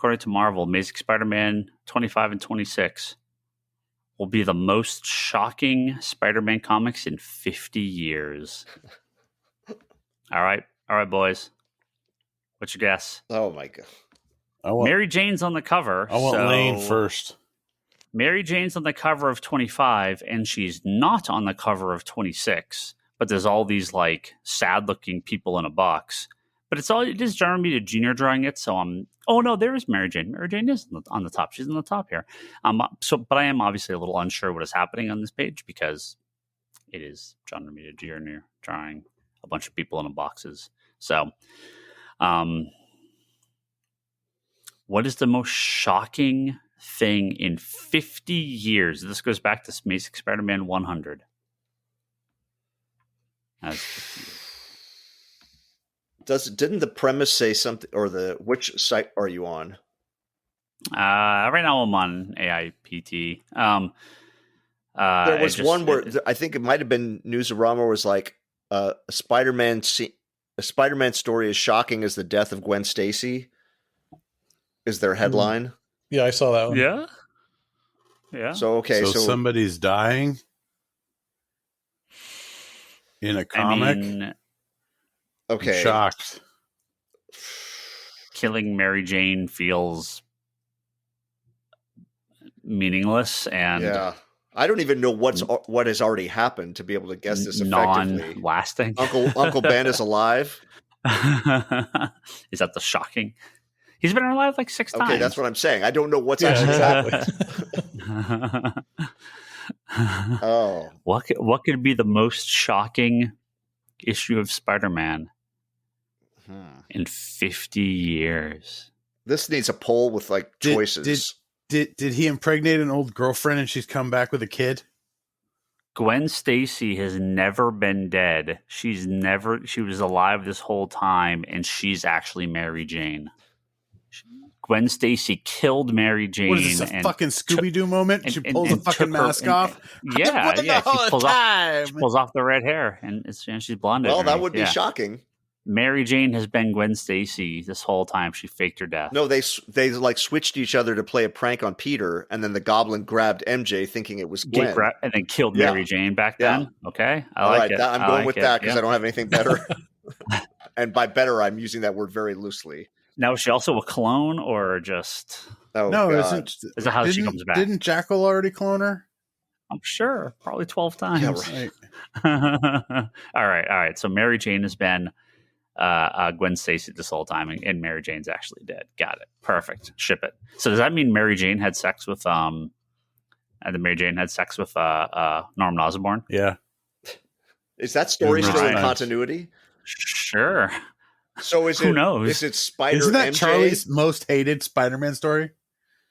Amazing Spider-Man 25 and 26 will be the most shocking Spider-Man comics in 50 years. All right, boys. What's your guess? Oh my god! Mary Jane's on the cover. I want Lane first. Mary Jane's on the cover of 25, and she's not on the cover of 26. But there's all these like sad-looking people in a box. But it is John Romita Jr. drawing it. So there is Mary Jane. Mary Jane is on the top. She's on the top here. But I am obviously a little unsure what is happening on this page because it is John Romita Jr. drawing a bunch of people in boxes. So, what is the most shocking thing in 50 years? This goes back to Amazing Spider-Man 100. Didn't the premise say something, or which site are you on? Right now I'm on AIPT. There was one where I think it might have been Newsarama was like a Spider-Man story as shocking as the death of Gwen Stacy is their headline. Yeah, I saw that one. Yeah. So somebody's dying in a comic. Okay. I'm shocked. Killing Mary Jane feels meaningless, and I don't even know what has already happened to be able to guess this effectively. Non-lasting. Uncle Ben is alive. Is that the shocking? He's been alive like 6 times. Okay, that's what I'm saying. I don't know what's actually happened. Oh, what could be the most shocking issue of Spider-Man in 50 years? This needs a poll with like choices. Did he impregnate an old girlfriend and she's come back with a kid? Gwen Stacy has never been dead. She was alive this whole time, and she's actually Mary Jane. Gwen Stacy killed Mary Jane. What is this, a fucking Scooby-Doo moment? She pulls the fucking mask off? Yeah. She pulls off the red hair, and she's blonde. Well, that would be shocking. Mary Jane has been Gwen Stacy this whole time. She faked her death. No, they like switched each other to play a prank on Peter, and then the Goblin grabbed MJ thinking it was Gwen. And then killed Mary Jane back then. Okay, I like it. I'm going with that because I don't have anything better. And by better, I'm using that word very loosely. Now, is she also a clone or just? Oh, no, God. Is that how she comes back? Didn't Jackal already clone her? I'm sure, probably 12 times. Yeah, right. All right. So Mary Jane has been Gwen Stacy this whole time, and Mary Jane's actually dead. Got it. Perfect. Ship it. So does that mean Mary Jane had sex with Norman Osborn? Yeah. Is that story still in continuity? Sure. So who knows? Is it Spider? Isn't that MJ? Charlie's most hated Spider-Man story?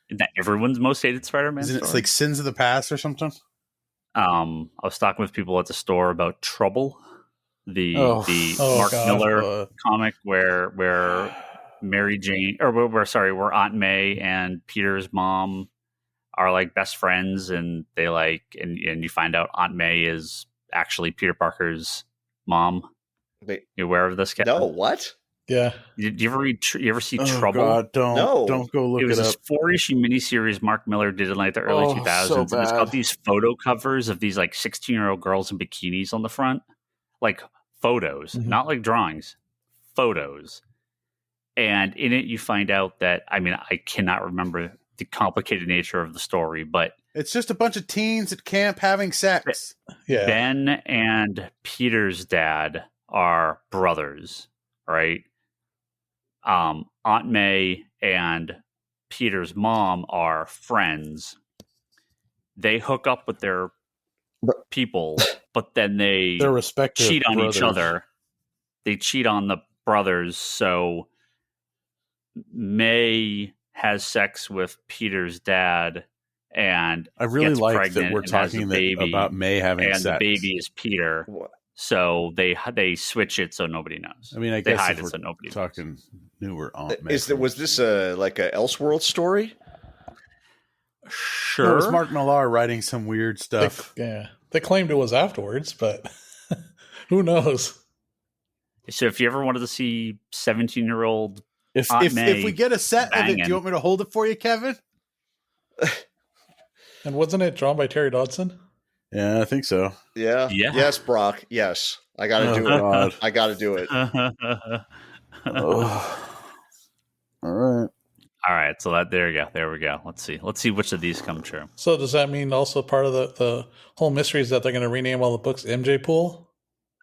Isn't that everyone's most hated Spider-Man story? It's like Sins of the Past or something? I was talking with people at the store about Trouble, the Mark Miller comic where Mary Jane, where Aunt May and Peter's mom are like best friends, and they and you find out Aunt May is actually Peter Parker's mom. You aware of this? No, what? Yeah. Did you ever read? You ever see Trouble? God, don't go look it up. It was this 4-issue miniseries Mark Miller did in like the early 2000s. So and it's got these photo covers of these like 16-year-old girls in bikinis on the front, like photos, not like drawings, photos. And in it, you find out that I cannot remember the complicated nature of the story, but it's just a bunch of teens at camp having sex. Yeah. Ben and Peter's dad are brothers, right? Aunt May and Peter's mom are friends. They hook up with their people, but then their respective cheat on each other. They cheat on the brothers, so May has sex with Peter's dad, and I really gets like pregnant that we're talking about May having and sex. And the baby is Peter. What? So they switch it so nobody knows. I mean, they hide it so nobody knows. Talking newer Aunt May. Was this like a Elseworld story? Sure. No, it was Mark Millar writing some weird stuff. They claimed it was afterwards, but who knows? So if you ever wanted to see 17-year-old if we get a set of it, do you want me to hold it for you, Kevin? And wasn't it drawn by Terry Dodson? Yeah, I think so. Yeah. Yes, Brock. Yes. I got to do it. I got to do it. All right. So there we go. Let's see which of these come true. So does that mean also part of the whole mystery is that they're going to rename all the books MJ Pool?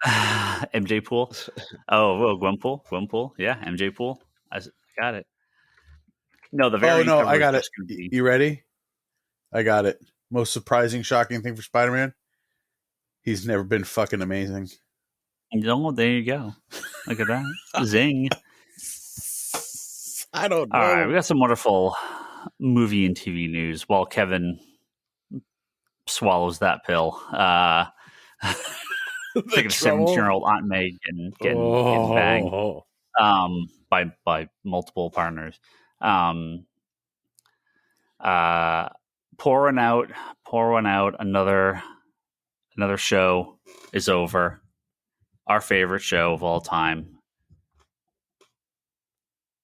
MJ Pool? Oh, Gwenpool. Yeah, MJ Pool. I got it. No, I got it. You ready? I got it. Most surprising, shocking thing for Spider-Man? He's never been fucking amazing. No, there you go. Look at that. Zing. I don't know. All right, we got some wonderful movie and TV news while Kevin swallows that pill. Like a 17-year-old Aunt May getting banged by multiple partners. Pour one out. Another show is over. Our favorite show of all time.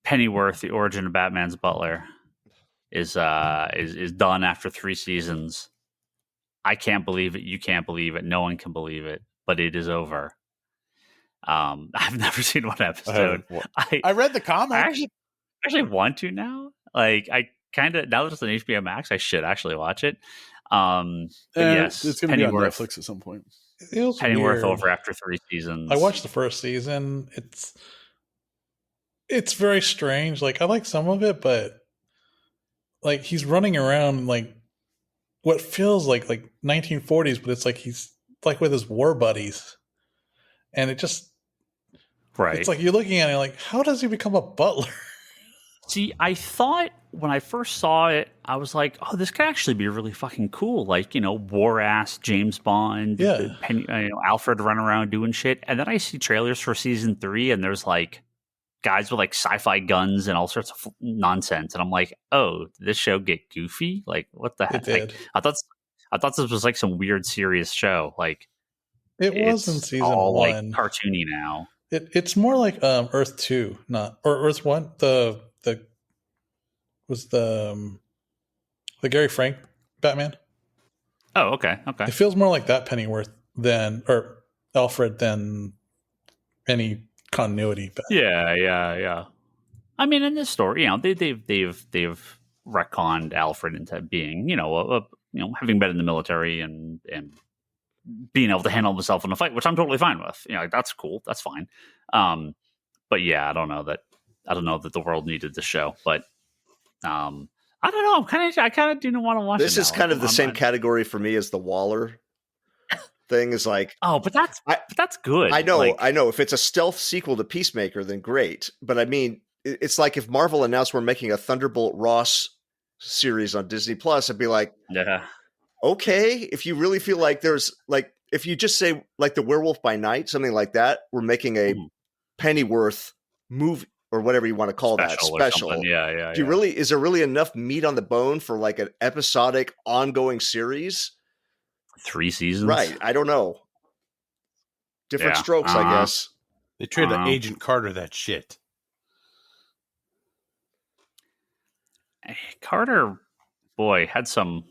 Pennyworth, The Origin of Batman's Butler, is done after 3 seasons. I can't believe it. You can't believe it. No one can believe it. But it is over. I've never seen one episode. I read the comic. I actually want to now. Like, I kind of, now that it's on HBO Max, I should actually watch it. Yes, it's going to be on Netflix at some point. It was Pennyworth weird. over after 3 seasons. I watched the first season. It's very strange. Like, I like some of it, but like he's running around like what feels like 1940s, but it's like he's like with his war buddies, and it just It's like you're looking at it like, how does he become a butler? See, I thought when I first saw it, I was like, oh, this could actually be really fucking cool. Like, war-ass James Bond, Alfred running around doing shit. And then I see trailers for season 3, and there's like guys with like sci-fi guns and all sorts of nonsense. And I'm like, oh, did this show get goofy? Like, what the heck? It did. Like, I thought this was like some weird, serious show. Like, it was in season all 1. Like cartoony now. It's more like Earth 2, or Earth 1. The Gary Frank Batman. Oh, okay. It feels more like that Pennyworth or Alfred than any continuity. Yeah. I mean, in this story, they've retconned Alfred into being, having been in the military and being able to handle himself in a fight, which I'm totally fine with. That's cool. That's fine. But yeah, I don't know that the world needed this show, but I don't know. I kind of do want to watch this. It is kind of the same category for me as the Waller thing. Is like, oh, but that's good. I know. If it's a stealth sequel to Peacemaker, then great. But I mean, it's like if Marvel announced we're making a Thunderbolt Ross series on Disney Plus, I'd be like, yeah. Okay, if you really feel like there's like, if you just say like the Werewolf by Night, something like that, we're making a Pennyworth movie or whatever you want to call special. Yeah. Is there really enough meat on the bone for like an episodic ongoing series? 3 seasons, right? I don't know. Different strokes, I guess. They traded Agent Carter that shit. Carter, boy, had some.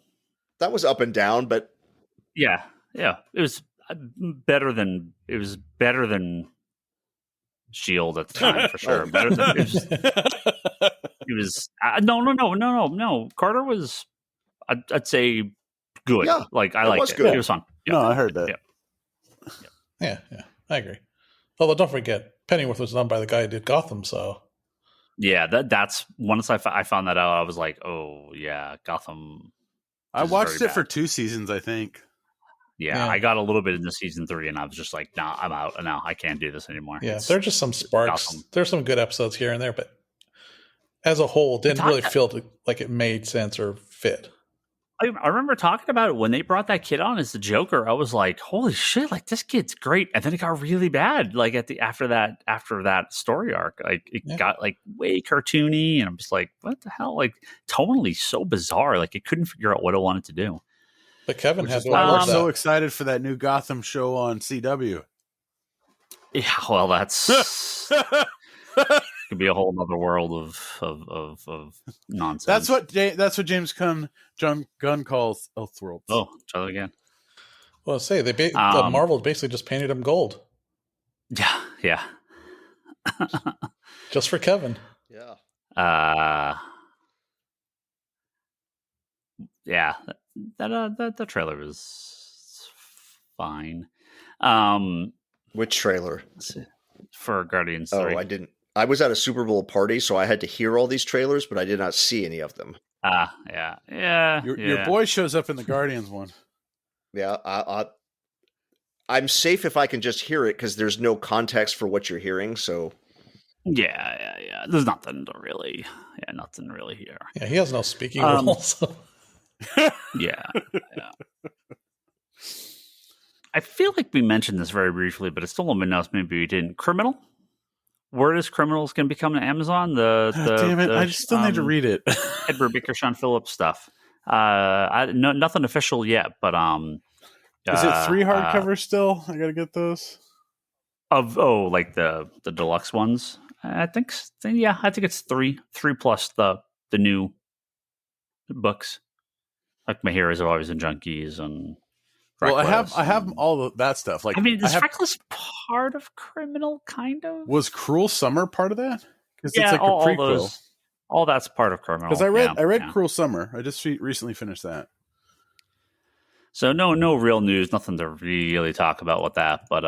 That was up and down, but yeah, it was better than Shield at the time for sure. Better than it was. No. Carter was, I'd say, good. Yeah, like I liked it. Good. It was fun. Yeah. No, I heard that. Yeah, I agree. Although don't forget, Pennyworth was done by the guy who did Gotham, so. Yeah, that's once I found that out, I was like, oh yeah, Gotham. I watched it for 2 seasons, I think. Yeah, I got a little bit into season 3, and I was just like, nah, I'm out. No, I can't do this anymore. Yeah, there are just some sparks. Gotham. There's some good episodes here and there, but as a whole, it didn't really feel like it made sense or fit. I remember talking about it when they brought that kid on as the Joker. I was like, holy shit, like this kid's great. And then it got really bad. Like after that story arc, like it got like way cartoony, and I'm just like, what the hell? Like tonally so bizarre. Like it couldn't figure out what it wanted to do. But Kevin has I'm so excited for that new Gotham show on CW. Yeah, well, that's could be a whole other world of nonsense. That's what James Gunn calls Elseworlds. Oh, try that again. Well, Marvel basically just painted him gold. Yeah. Just for Kevin. Yeah. Yeah. That trailer was fine. Which trailer? For Guardians 3. Oh, I didn't. I was at a Super Bowl party, so I had to hear all these trailers, but I did not see any of them. Yeah. Your boy shows up in the Guardians one. Yeah, I'm safe if I can just hear it because there's no context for what you're hearing. So yeah. There's nothing really here. Yeah, he has no speaking roles. Yeah. I feel like we mentioned this very briefly, but it's still a minute. Maybe we didn't. Criminal. Word is Criminal's going to be coming to Amazon. Damn it! I still need to read it. Edward Baker, Sean Phillips stuff. Nothing official yet, but is it 3 hardcovers still? I got to get those. Like the deluxe ones. I think it's 3 plus the new books. Like My Heroes Have Always Been Junkies and. Well, I have all of that stuff. Like, is Reckless part of Criminal? Kind of. Was Cruel Summer part of that? Because it's like a prequel. All that's part of Criminal. Because I read Cruel Summer. I just recently finished that. So no real news, nothing to really talk about with that. But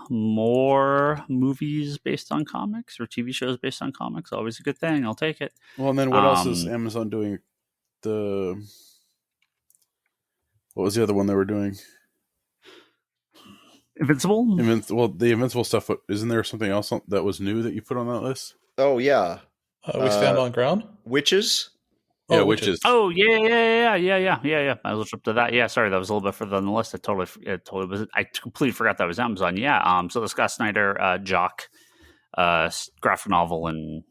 more movies based on comics or TV shows based on comics, always a good thing. I'll take it. Well, and then what else is Amazon doing? What was the other one they were doing? Invincible? Well, the Invincible stuff. Isn't there something else that was new that you put on that list? Oh, yeah. We stand on ground? Witches? Yeah, Witches. Oh, yeah. I was up to that. Yeah, sorry, that was a little bit further on the list. I totally was. I completely forgot that was Amazon. Yeah. So the Scott Snyder Jock graphic novel and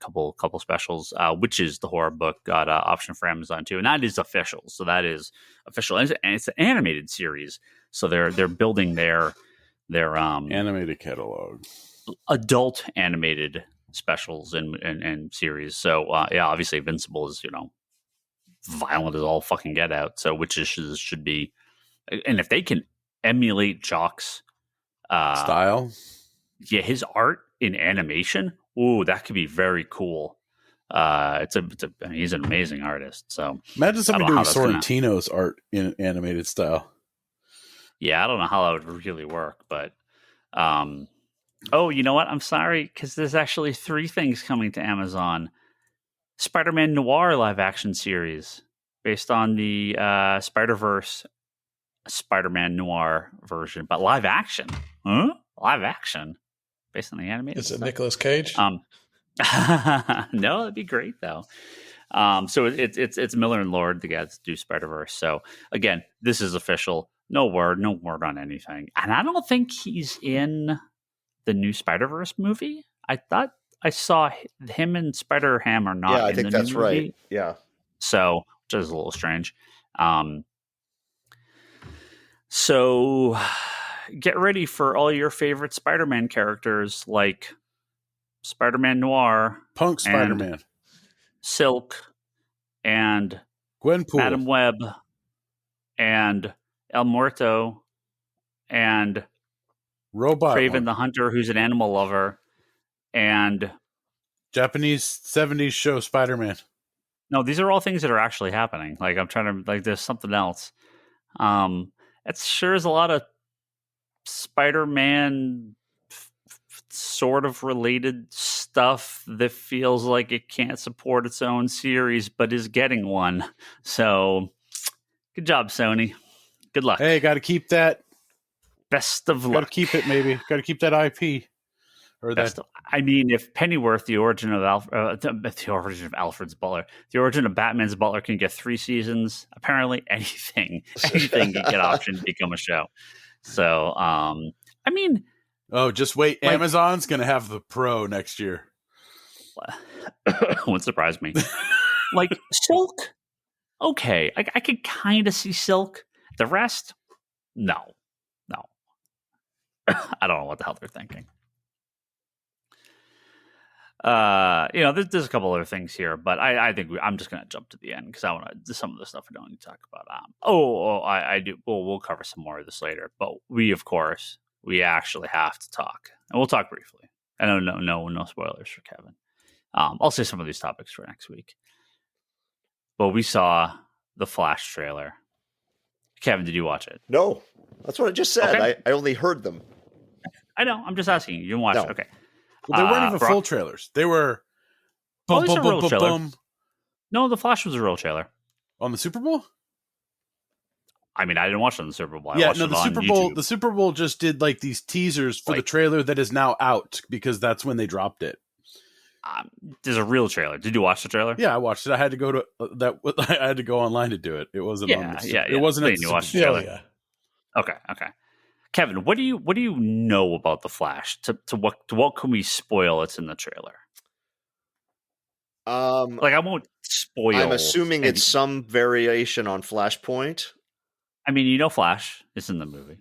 couple specials. Witches, the horror book, got an option for Amazon too, and that is official. So that is official, and it's an animated series. So they're building their animated catalog, adult animated specials and series. So yeah, obviously Invincible is violent as all fucking get out. So Witches should be, and if they can emulate Jock's style, yeah, his art in animation, ooh, that could be very cool. He's an amazing artist. So imagine somebody doing Sorrentino's art in animated style. Yeah, I don't know how that would really work, but oh, you know what? I'm sorry, because there's actually 3 things coming to Amazon. Spider-Man Noir live action series based on the Spider-Verse Spider-Man Noir version, but live action. Huh? Live action based on the animated. Is it Nicolas Cage? No, that'd be great though. So it's Miller and Lord, the guys that do Spider-Verse. So again, this is official. No word on anything. And I don't think he's in the new Spider-Verse movie. I thought I saw him and Spider-Ham are not. Yeah, I think that's right. Yeah. So, which is a little strange. So get ready for all your favorite Spider-Man characters like Spider-Man Noir, Punk Spider-Man, Silk, and Gwenpool, Madam Web, and El Muerto, and Robot Craven the Hunter, who's an animal lover, and Japanese 70s show Spider-Man. No, these are all things that are actually happening. Like I'm trying to there's something else. It sure is a lot of Spider-Man sort of related stuff that feels like it can't support its own series, but is getting one. So good job, Sony. Good luck. Hey, got to keep that. Best of luck. Got to keep it, maybe. Got to keep that IP. Or that. If Pennyworth, the origin of Alfred's butler, the origin of Batman's butler, can get 3 seasons, apparently anything can get optioned to become a show. So, just wait. Amazon's going to have the Pro next year. Wouldn't surprise me. Like Silk, okay, I could kind of see Silk. The rest, no. I don't know what the hell they're thinking. There's a couple other things here, but I think I'm just going to jump to the end because I want to some of the stuff I don't need to talk about. I do. We'll cover some more of this later, but we actually have to talk, and we'll talk briefly. I know no spoilers for Kevin. I'll say some of these topics for next week. But we saw the Flash trailer. Kevin, did you watch it? No, that's what I just said. Okay. I only heard them. I know. I'm just asking you. You didn't watch it. Okay. Well, they weren't even full trailers. They were boom, boom, boom, boom, boom. No, the Flash was a real trailer. On the Super Bowl? I mean, I didn't watch it on the Super Bowl. The Super Bowl just did like these teasers for the trailer that is now out because that's when they dropped it. There's a real trailer. Did you watch the trailer? Yeah, I watched it. I had to go to I had to go online to do it. It wasn't on the It wasn't. You watched the trailer. Yeah. Okay. Kevin, what do you know about the Flash? To what can we spoil? It's in the trailer. I won't spoil. I'm assuming it's some variation on Flashpoint. I mean, Flash is in the movie.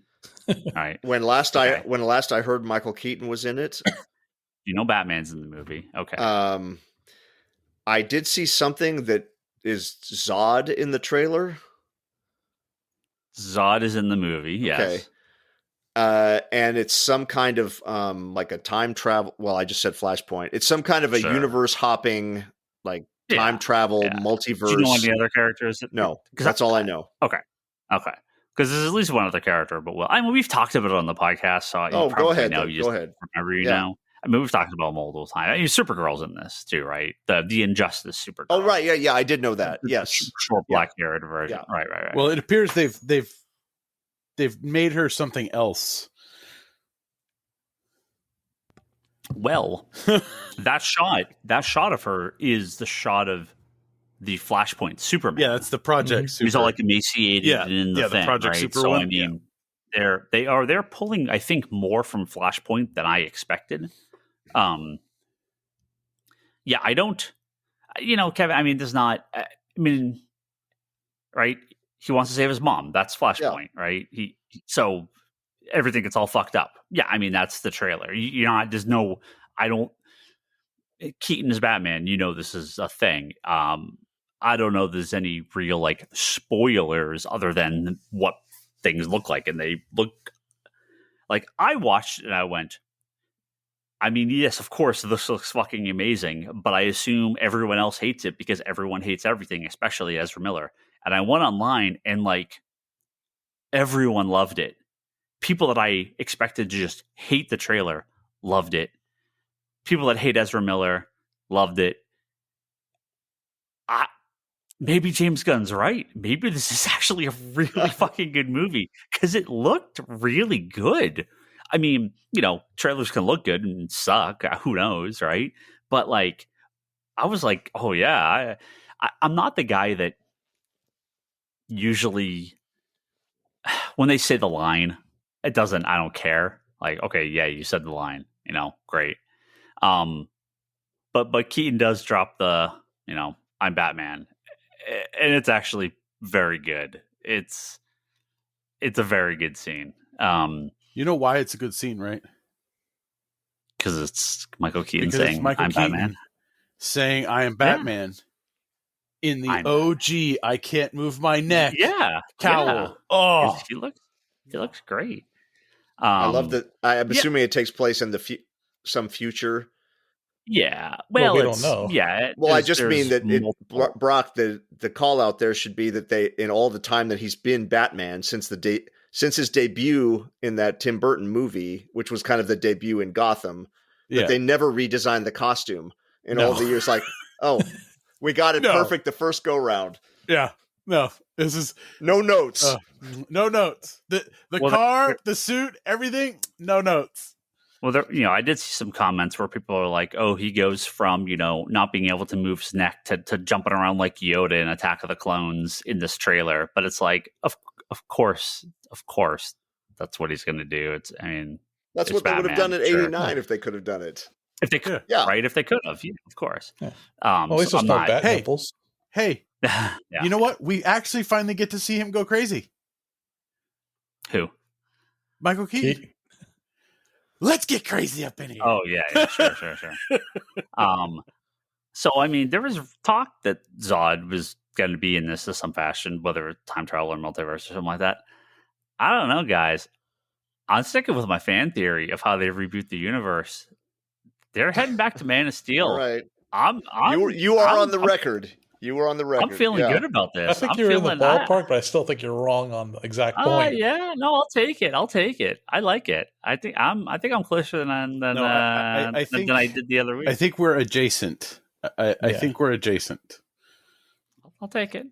All right. When last I heard Michael Keaton was in it. Batman's in the movie. Okay. I did see something that is Zod in the trailer. Zod is in the movie. Yes. Okay. And it's some kind of like a time travel. Well, I just said Flashpoint. It's some kind of a universe hopping time travel, multiverse. Do you know any other characters? No, that's all I know. Okay. Because there's at least one other character, but we've talked about it on the podcast, so go ahead. Know you go ahead. Remember now. I mean, we've talked about multiple times. I mean, Supergirl's in this too, right? The Injustice Supergirl. Oh, right. Yeah. I did know that. Yes. Short black-haired version. Yeah. Right. Well, it appears they've made her something else. Well, that shot of her is the shot of the Flashpoint Superman. Yeah, that's the Project Super. He's all like emaciated in the thing, Project right? Super So one. I mean, they're pulling, I think, more from Flashpoint than I expected. I don't, Kevin. I mean, there's not. I mean, right? He wants to save his mom. That's Flashpoint, right? So everything gets all fucked up. Yeah, I mean, that's the trailer. There's no. I don't. Keaton is Batman. This is a thing. I don't know if there's any real like spoilers other than what things look like, and they look like I watched and I went, I mean, yes, of course, this looks fucking amazing, but I assume everyone else hates it because everyone hates everything, especially Ezra Miller. And I went online and like everyone loved it. People that I expected to just hate the trailer loved it. People that hate Ezra Miller loved it. Maybe James Gunn's right. Maybe this is actually a really fucking good movie because it looked really good. I mean, trailers can look good and suck. Who knows, right? But like, I was like, oh yeah, I'm not the guy that usually when they say the line, I don't care. Like, okay, yeah, you said the line, great. But Keaton does drop the, I'm Batman. And it's actually very good. It's a very good scene. You know why it's a good scene, right? Because it's Michael Keaton saying, I'm Batman. Saying, I am Batman. Yeah. In the OG, I can't move my neck. Yeah. Cowl. Yeah. Oh. He looks great. I love that. I'm assuming it takes place in some future. Yeah. Well, we don't know. Yeah. Well, I just mean that Brock, the call out there should be that they, in all the time that he's been Batman since his debut in that Tim Burton movie, which was kind of the debut in Gotham, that they never redesigned the costume in all the years. Like, oh, we got it perfect the first go round. Yeah. No, this is no notes. No notes. The car, the suit, everything. No notes. Well, I did see some comments where people are like, "Oh, he goes from not being able to move his neck to jumping around like Yoda in Attack of the Clones in this trailer." But it's like, of course, that's what he's going to do. That's what Batman, they would have done at '89 if they could have done it. If they could, right? If they could have, of course. Yeah. At least it's not bat nipples. Hey, you know what? We actually finally get to see him go crazy. Who? Michael Keaton. Let's get crazy up in here. Oh yeah, sure. So I mean, there was talk that Zod was going to be in this in some fashion, whether it's time travel or multiverse or something like that. I don't know, guys. I'm sticking with my fan theory of how they reboot the universe. They're heading back to Man of Steel. All right. You are on the record. You were on the record. I'm feeling good about this. I think you're in the ballpark, but I still think you're wrong on the exact point. Yeah, no, I'll take it. I like it. I think I'm closer than I did the other week. I think we're adjacent. I think we're adjacent. I'll take it.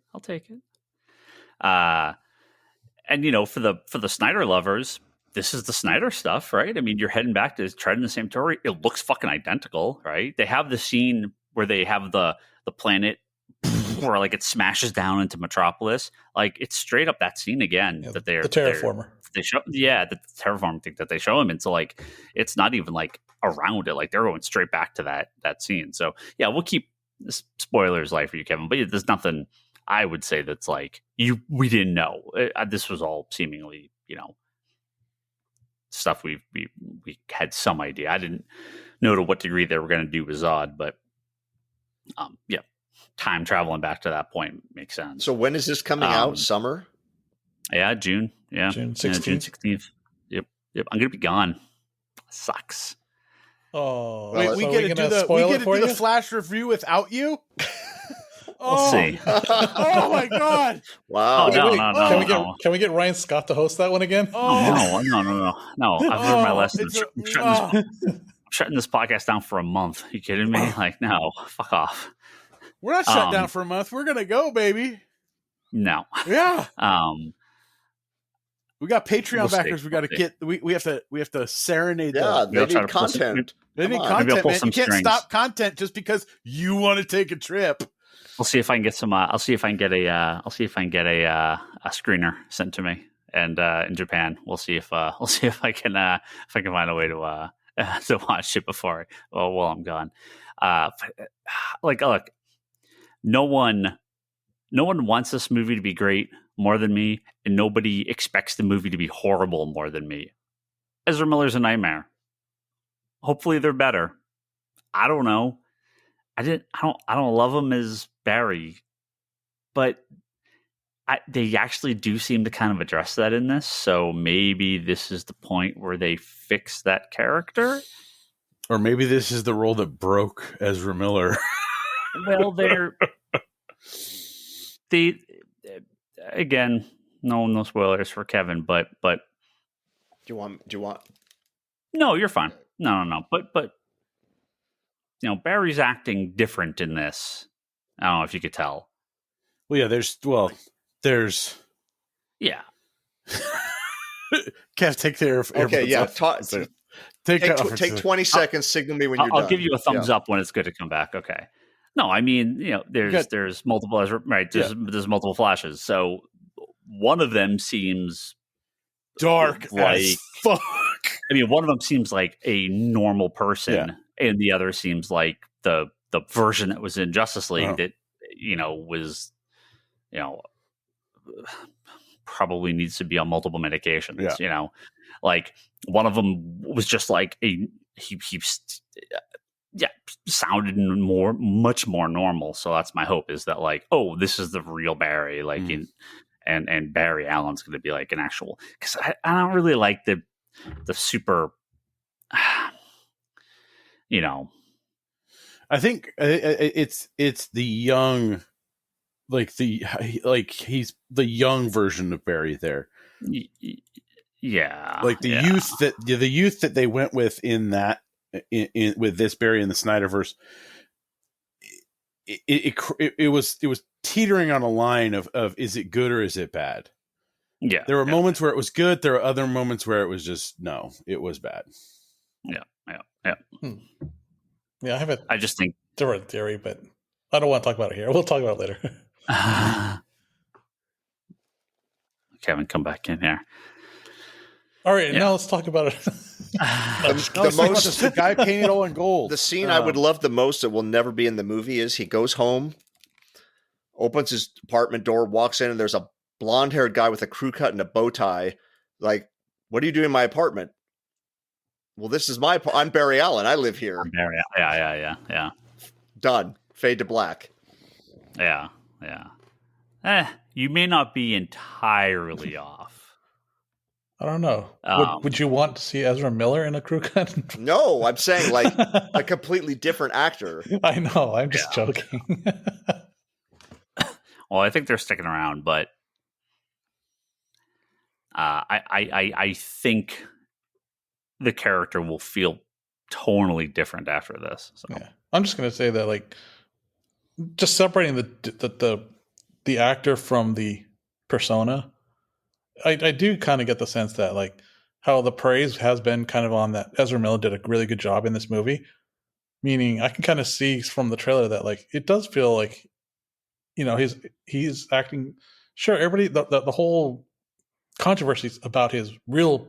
And for the Snyder lovers, this is the Snyder stuff, right? I mean, you're heading back to treading the same story. It looks fucking identical, right? They have the scene where they have the planet where like it smashes down into Metropolis. Like it's straight up that scene again that the terraformer. They show the terraform thing that they show him. And so like it's not even like around it. Like they're going straight back to that scene. So yeah, we'll keep spoilers light for you, Kevin. But there's nothing I would say that's like we didn't know. This was all seemingly stuff we had some idea. I didn't know to what degree they were going to do with Zod, but time traveling back to that point makes sense. So when is this coming out? Summer? Yeah, June. Yeah, June 16th. Yeah, June 16th. Yep. I'm gonna be gone. Sucks. Oh, wait, we get to do the Flash review without you. We'll see. Oh my god! Wow. Oh, Wait, no. Can we get Ryan Scott to host that one again? Oh No. I've learned my lesson. I'm Shutting this podcast down for a month. You kidding me? Like, no, fuck off. We're not shut down for a month. We're gonna go, baby. No. Yeah. We got We'll Patreon backers. see. We got to get. We have to serenade. Yeah, them. they need content. They need Come on. content, Maybe I'll pull man. some You can't strings. stop content just because you want to take a trip. We'll see if I can get some. I'll see if I can get a. I'll see if I can get a screener sent to me, and in Japan, we'll see if I can find a way to watch it before while I'm gone. Look, no one wants this movie to be great more than me, and nobody expects the movie to be horrible more than me. Ezra Miller's a nightmare. Hopefully, they're better. I don't know. I don't love him as Barry, but they actually do seem to kind of address that in this. So maybe this is the point where they fix that character. Or maybe this is the role that broke Ezra Miller. Well, again, no spoilers for Kevin, but Do you want? no, you're fine. No. But Barry's acting different in this. I don't know if you could tell. Well, yeah. There's. Yeah. Kev, take care of. Okay, yeah. Take 20 seconds. Signal me when you're done. I'll give you a thumbs up when it's good to come back. Okay. No, I mean, there's multiple, right? There's multiple flashes. So one of them seems dark like as fuck. I mean, one of them seems like a normal person, and the other seems like the version that was in Justice League that was probably needs to be on multiple medications. Like one of them was just like he sounded much more normal. So that's my hope, is that like, oh, this is the real Barry, like and Barry Allen's going to be like an actual, because I don't really like the super, I think it's the young, he's the young version of Barry there. Yeah, like the youth that they went with in that with this Barry in the Snyderverse. It was teetering on a line of is it good or is it bad? Yeah, there were moments where it was good. There were other moments where it was just no, it was bad. Yeah. Yeah, I just think different theory, but I don't want to talk about it here. We'll talk about it later. Kevin, come back in here. All right, now let's talk about it. The guy painted all in gold. The scene I would love the most that will never be in the movie is he goes home, opens his apartment door, walks in, and there's a blonde-haired guy with a crew cut and a bow tie. Like, what do you do in my apartment? Well, this is I'm Barry Allen. I live here. Barry, yeah. Done. Fade to black. Yeah. You may not be entirely off. I don't know. Would you want to see Ezra Miller in a crew cut? No, I'm saying like a completely different actor. I know. I'm just joking. Well, I think they're sticking around, but I think the character will feel tonally different after this. So. Yeah. I'm just going to say that, like, just separating the actor from the persona, I do kind of get the sense that, like, how the praise has been kind of on that Ezra Miller did a really good job in this movie. Meaning, I can kind of see from the trailer that, like, it does feel like, he's acting. Sure, everybody, the whole controversy is about his real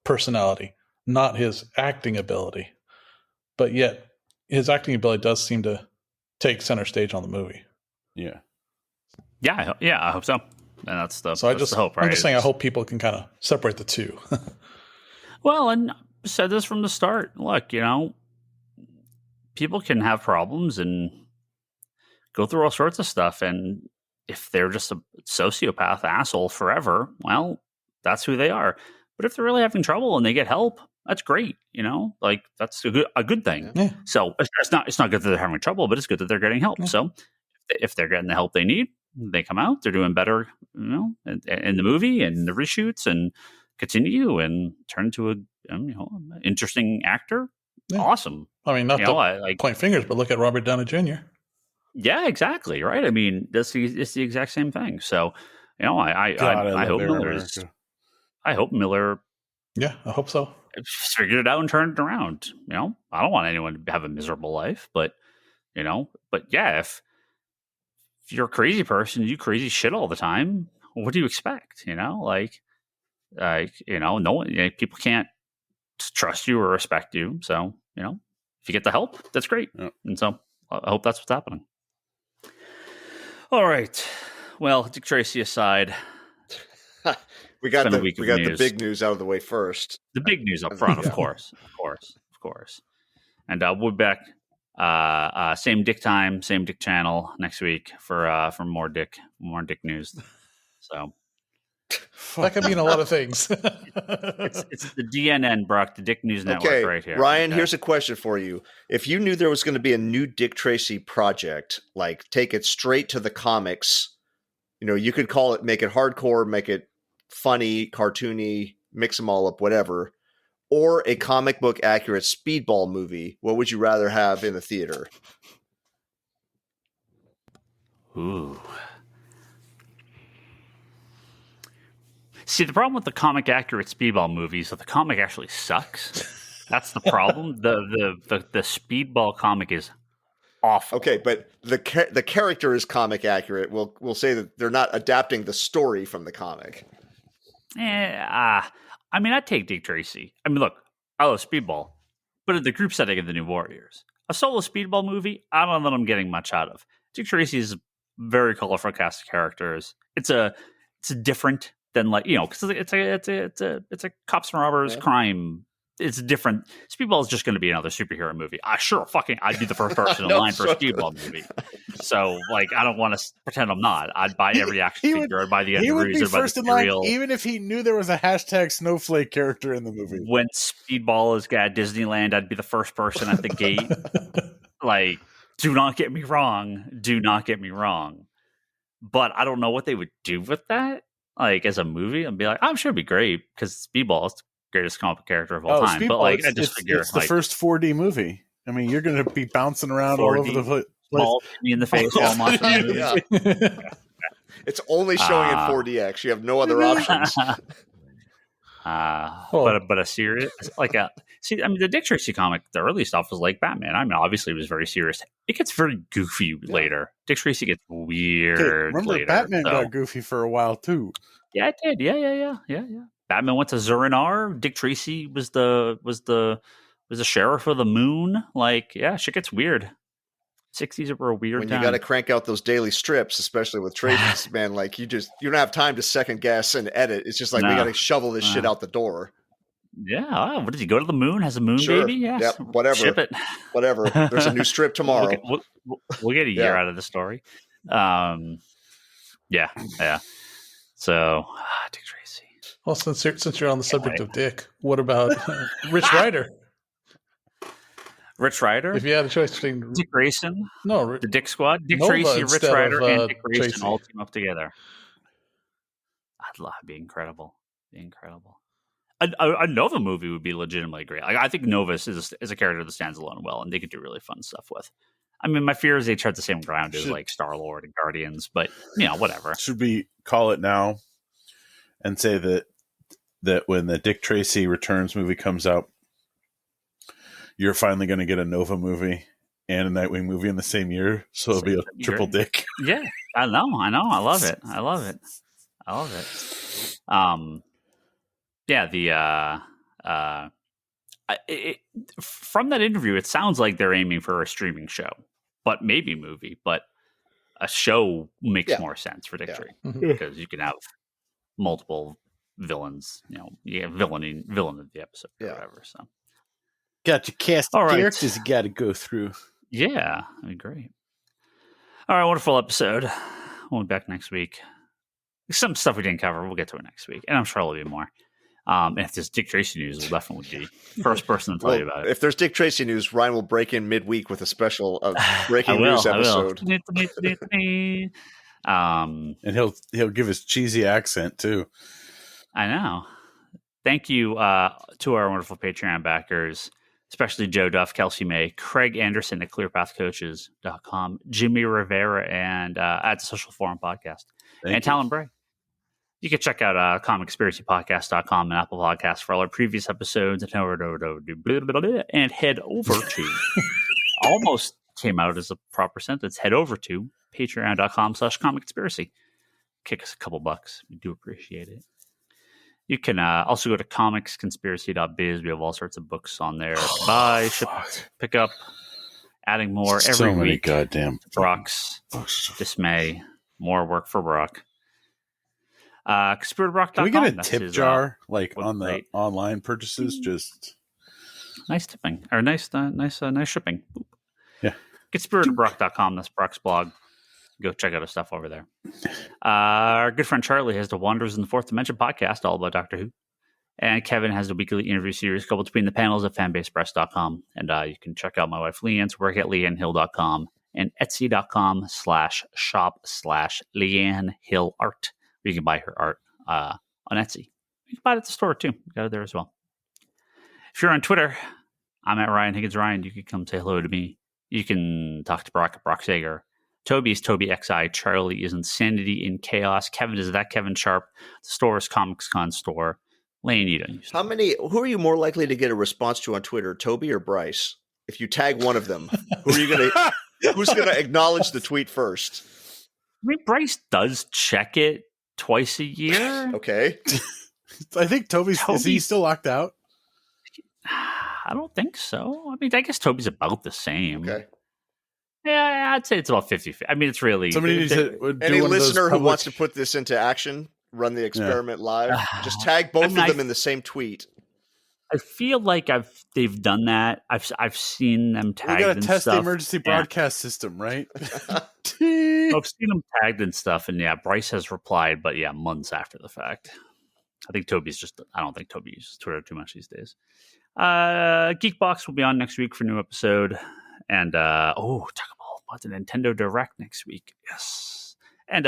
personality, not his acting ability. But yet, his acting ability does seem to take center stage on the movie. Yeah. Yeah, I hope so. And that's the hope, right? I'm just saying I hope people can kind of separate the two. Well, and I said this from the start. Look, people can have problems and go through all sorts of stuff. And if they're just a sociopath asshole forever, well, that's who they are. But if they're really having trouble and they get help, that's great. Like that's a good thing. Yeah. So it's not good that they're having trouble, but it's good that they're getting help. Yeah. So if if they're getting the help they need, they come out, they're doing better, in the movie and the reshoots, and continue and turn into an interesting actor. Yeah. Awesome. I mean, not to point fingers, but look at Robert Downey Jr. Yeah, exactly. Right. I mean, it's the exact same thing. So, I hope I hope Miller. Yeah, I hope so. Figured it out and turned it around. I don't want anyone to have a miserable life, but yeah, if you're a crazy person, you do crazy shit all the time, what do you expect? No one, people can't trust you or respect you. So, if you get the help, that's great. Yeah. And so I hope that's what's happening. All right. Well, Dick Tracy aside, we got the big news out of the way first. The big news up front, of course. And we'll be back same Dick time, same Dick channel next week for more Dick news. So that could mean a lot of things. it's the DNN, Brock, the Dick News Network, right here. Ryan, here's a question for you. If you knew there was going to be a new Dick Tracy project, like take it straight to the comics, you could call it, make it hardcore, make it funny, cartoony, mix them all up, whatever, or a comic book accurate Speedball movie, what would you rather have in the theater? Ooh. See, the problem with the comic accurate Speedball movies is that the comic actually sucks. That's the problem. The Speedball comic is awful. Okay, but the character is comic accurate. We'll say that they're not adapting the story from the comic. I mean, I'd take Dick Tracy. I mean, look, I love Speedball, but in the group setting of the New Warriors, a solo Speedball movie, I don't know that I'm getting much out of. Dick Tracy is very colorful cast of characters. It's different than because it's a cops and robbers crime. It's different. Speedball is just going to be another superhero movie. I'd be the first person in line for a Speedball movie. So, I don't want to pretend I'm not. I'd buy every action figure. I'd buy the He would be first in line, even if he knew there was a hashtag snowflake character in the movie. When Speedball is at Disneyland, I'd be the first person at the gate. Do not get me wrong. But I don't know what they would do with that. As a movie, I'd be like, I'm sure it'd be great because Speedball is the greatest comic character of all time. Speedball, but I just figure it's the first 4D movie. I mean, you're going to be bouncing around 4D, all over the place. Ball me in the face all month. It's only showing in 4DX. You have no other options. But a serious the Dick Tracy comic, the early stuff was like Batman. I mean, obviously it was very serious. It gets very goofy later. Dick Tracy gets weird. Remember, later, Batman got goofy for a while too. Yeah, it did. Yeah. Batman went to Zur-En-Arrh. Dick Tracy was the sheriff of the moon. Shit gets weird. 60s were a weird when time. You got to crank out those daily strips, especially with Tracy, man. You don't have time to second guess and edit. It's just we got to shovel this shit out the door. Yeah. What did he go to the moon? Has a moon baby? Yes. Yep. Whatever. Ship it. Whatever. There's a new strip tomorrow. We'll get a year out of the story. Yeah. So, Dick Tracy. Well, since you're on the subject of Dick, what about Rich Rider? Rich Rider? If you had a choice between Dick Grayson, the Dick Squad, Dick Tracy, Rich Rider, and Dick Grayson Tracy. All team up together. It'd be incredible. A Nova movie would be legitimately great. I think Novus is a character that stands alone well, and they could do really fun stuff with. I mean, my fear is they tread the same ground as Star-Lord and Guardians, but whatever. Should we call it now and say that when the Dick Tracy Returns movie comes out, you're finally going to get a Nova movie and a Nightwing movie in the same year, so it'll be a triple Dick. Yeah, I know. I love it. From that interview, it sounds like they're aiming for a streaming show, but maybe movie. But a show makes more sense for Dick Tracy because you can have multiple villains. Villain of the episode or whatever. So. Got your cast of characters you got to go through. Yeah, that'd be great. All right, wonderful episode. We'll be back next week. Some stuff we didn't cover, we'll get to it next week. And I'm sure there'll be more. And if there's Dick Tracy news, we'll definitely be first person to tell you about it. If there's Dick Tracy news, Ryan will break in midweek with a special breaking news episode. And he'll give his cheesy accent too. I know. Thank you to our wonderful Patreon backers, especially Joe Duff, Kelsey May, Craig Anderson at ClearPathCoaches.com, Jimmy Rivera, and at the Social Forum Podcast, and Talon Bray. You can check out ComicConspiracyPodcast.com and Apple Podcasts for all our previous episodes, and head over to almost came out as a proper sentence. Head over to Patreon.com/ComicConspiracy. Kick us a couple bucks. We do appreciate it. You can also go to comicsconspiracy.biz. We have all sorts of books on there. Buy, ship, pick up, adding more every so many week. Goddamn Brock's dismay. More work for Brock. ConspiraBrock.com. Can we get a tip jar on the website. online purchases? Just nice tipping or nice shipping. Boop. Yeah. ConspiraBrock.com. That's Brock's blog. Go check out his stuff over there. Our good friend Charlie has the Wanderers in the Fourth Dimension podcast, all about Doctor Who. And Kevin has the weekly interview series called Between the Panels at fanbasepress.com. And you can check out my wife Leanne's work at leannehill.com and etsy.com/shop/LeanneHillArt, where you can buy her art on Etsy. You can buy it at the store too. Got it there as well. If you're on Twitter, I'm at Ryan Higgins Ryan. You can come say hello to me. You can talk to Brock at Brock Sager. Toby is Toby XI. Charlie is Insanity in Chaos. Kevin is that Kevin Sharp. The store is Comics Con Store. Lane, you don't use Who are you more likely to get a response to on Twitter, Toby or Bryce? If you tag one of them, who's gonna acknowledge the tweet first? I mean, Bryce does check it twice a year. Okay. I think Toby's is he still locked out? I don't think so. I mean, I guess Toby's about the same. Okay. Yeah, I'd say it's about 50-50. I mean, it's really... Somebody needs to do any one of those listener who wants to put this into action, run the experiment live, just tag both of them in the same tweet. I feel like they've done that. I've seen them tagged. We got to test stuff. the emergency broadcast system, right? I've seen them tagged and stuff, and Bryce has replied, but months after the fact. I think I don't think Toby uses Twitter too much these days. Geekbox will be on next week for a new episode. And talk about the Nintendo Direct next week. Yes. And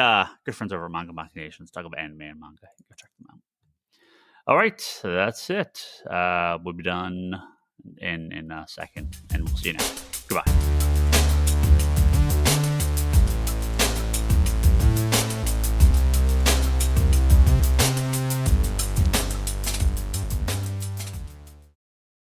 good friends over at Manga Machinations talk about anime and manga. Go check them out. All right, so that's it. We'll be done in a second, and we'll see you next. Goodbye.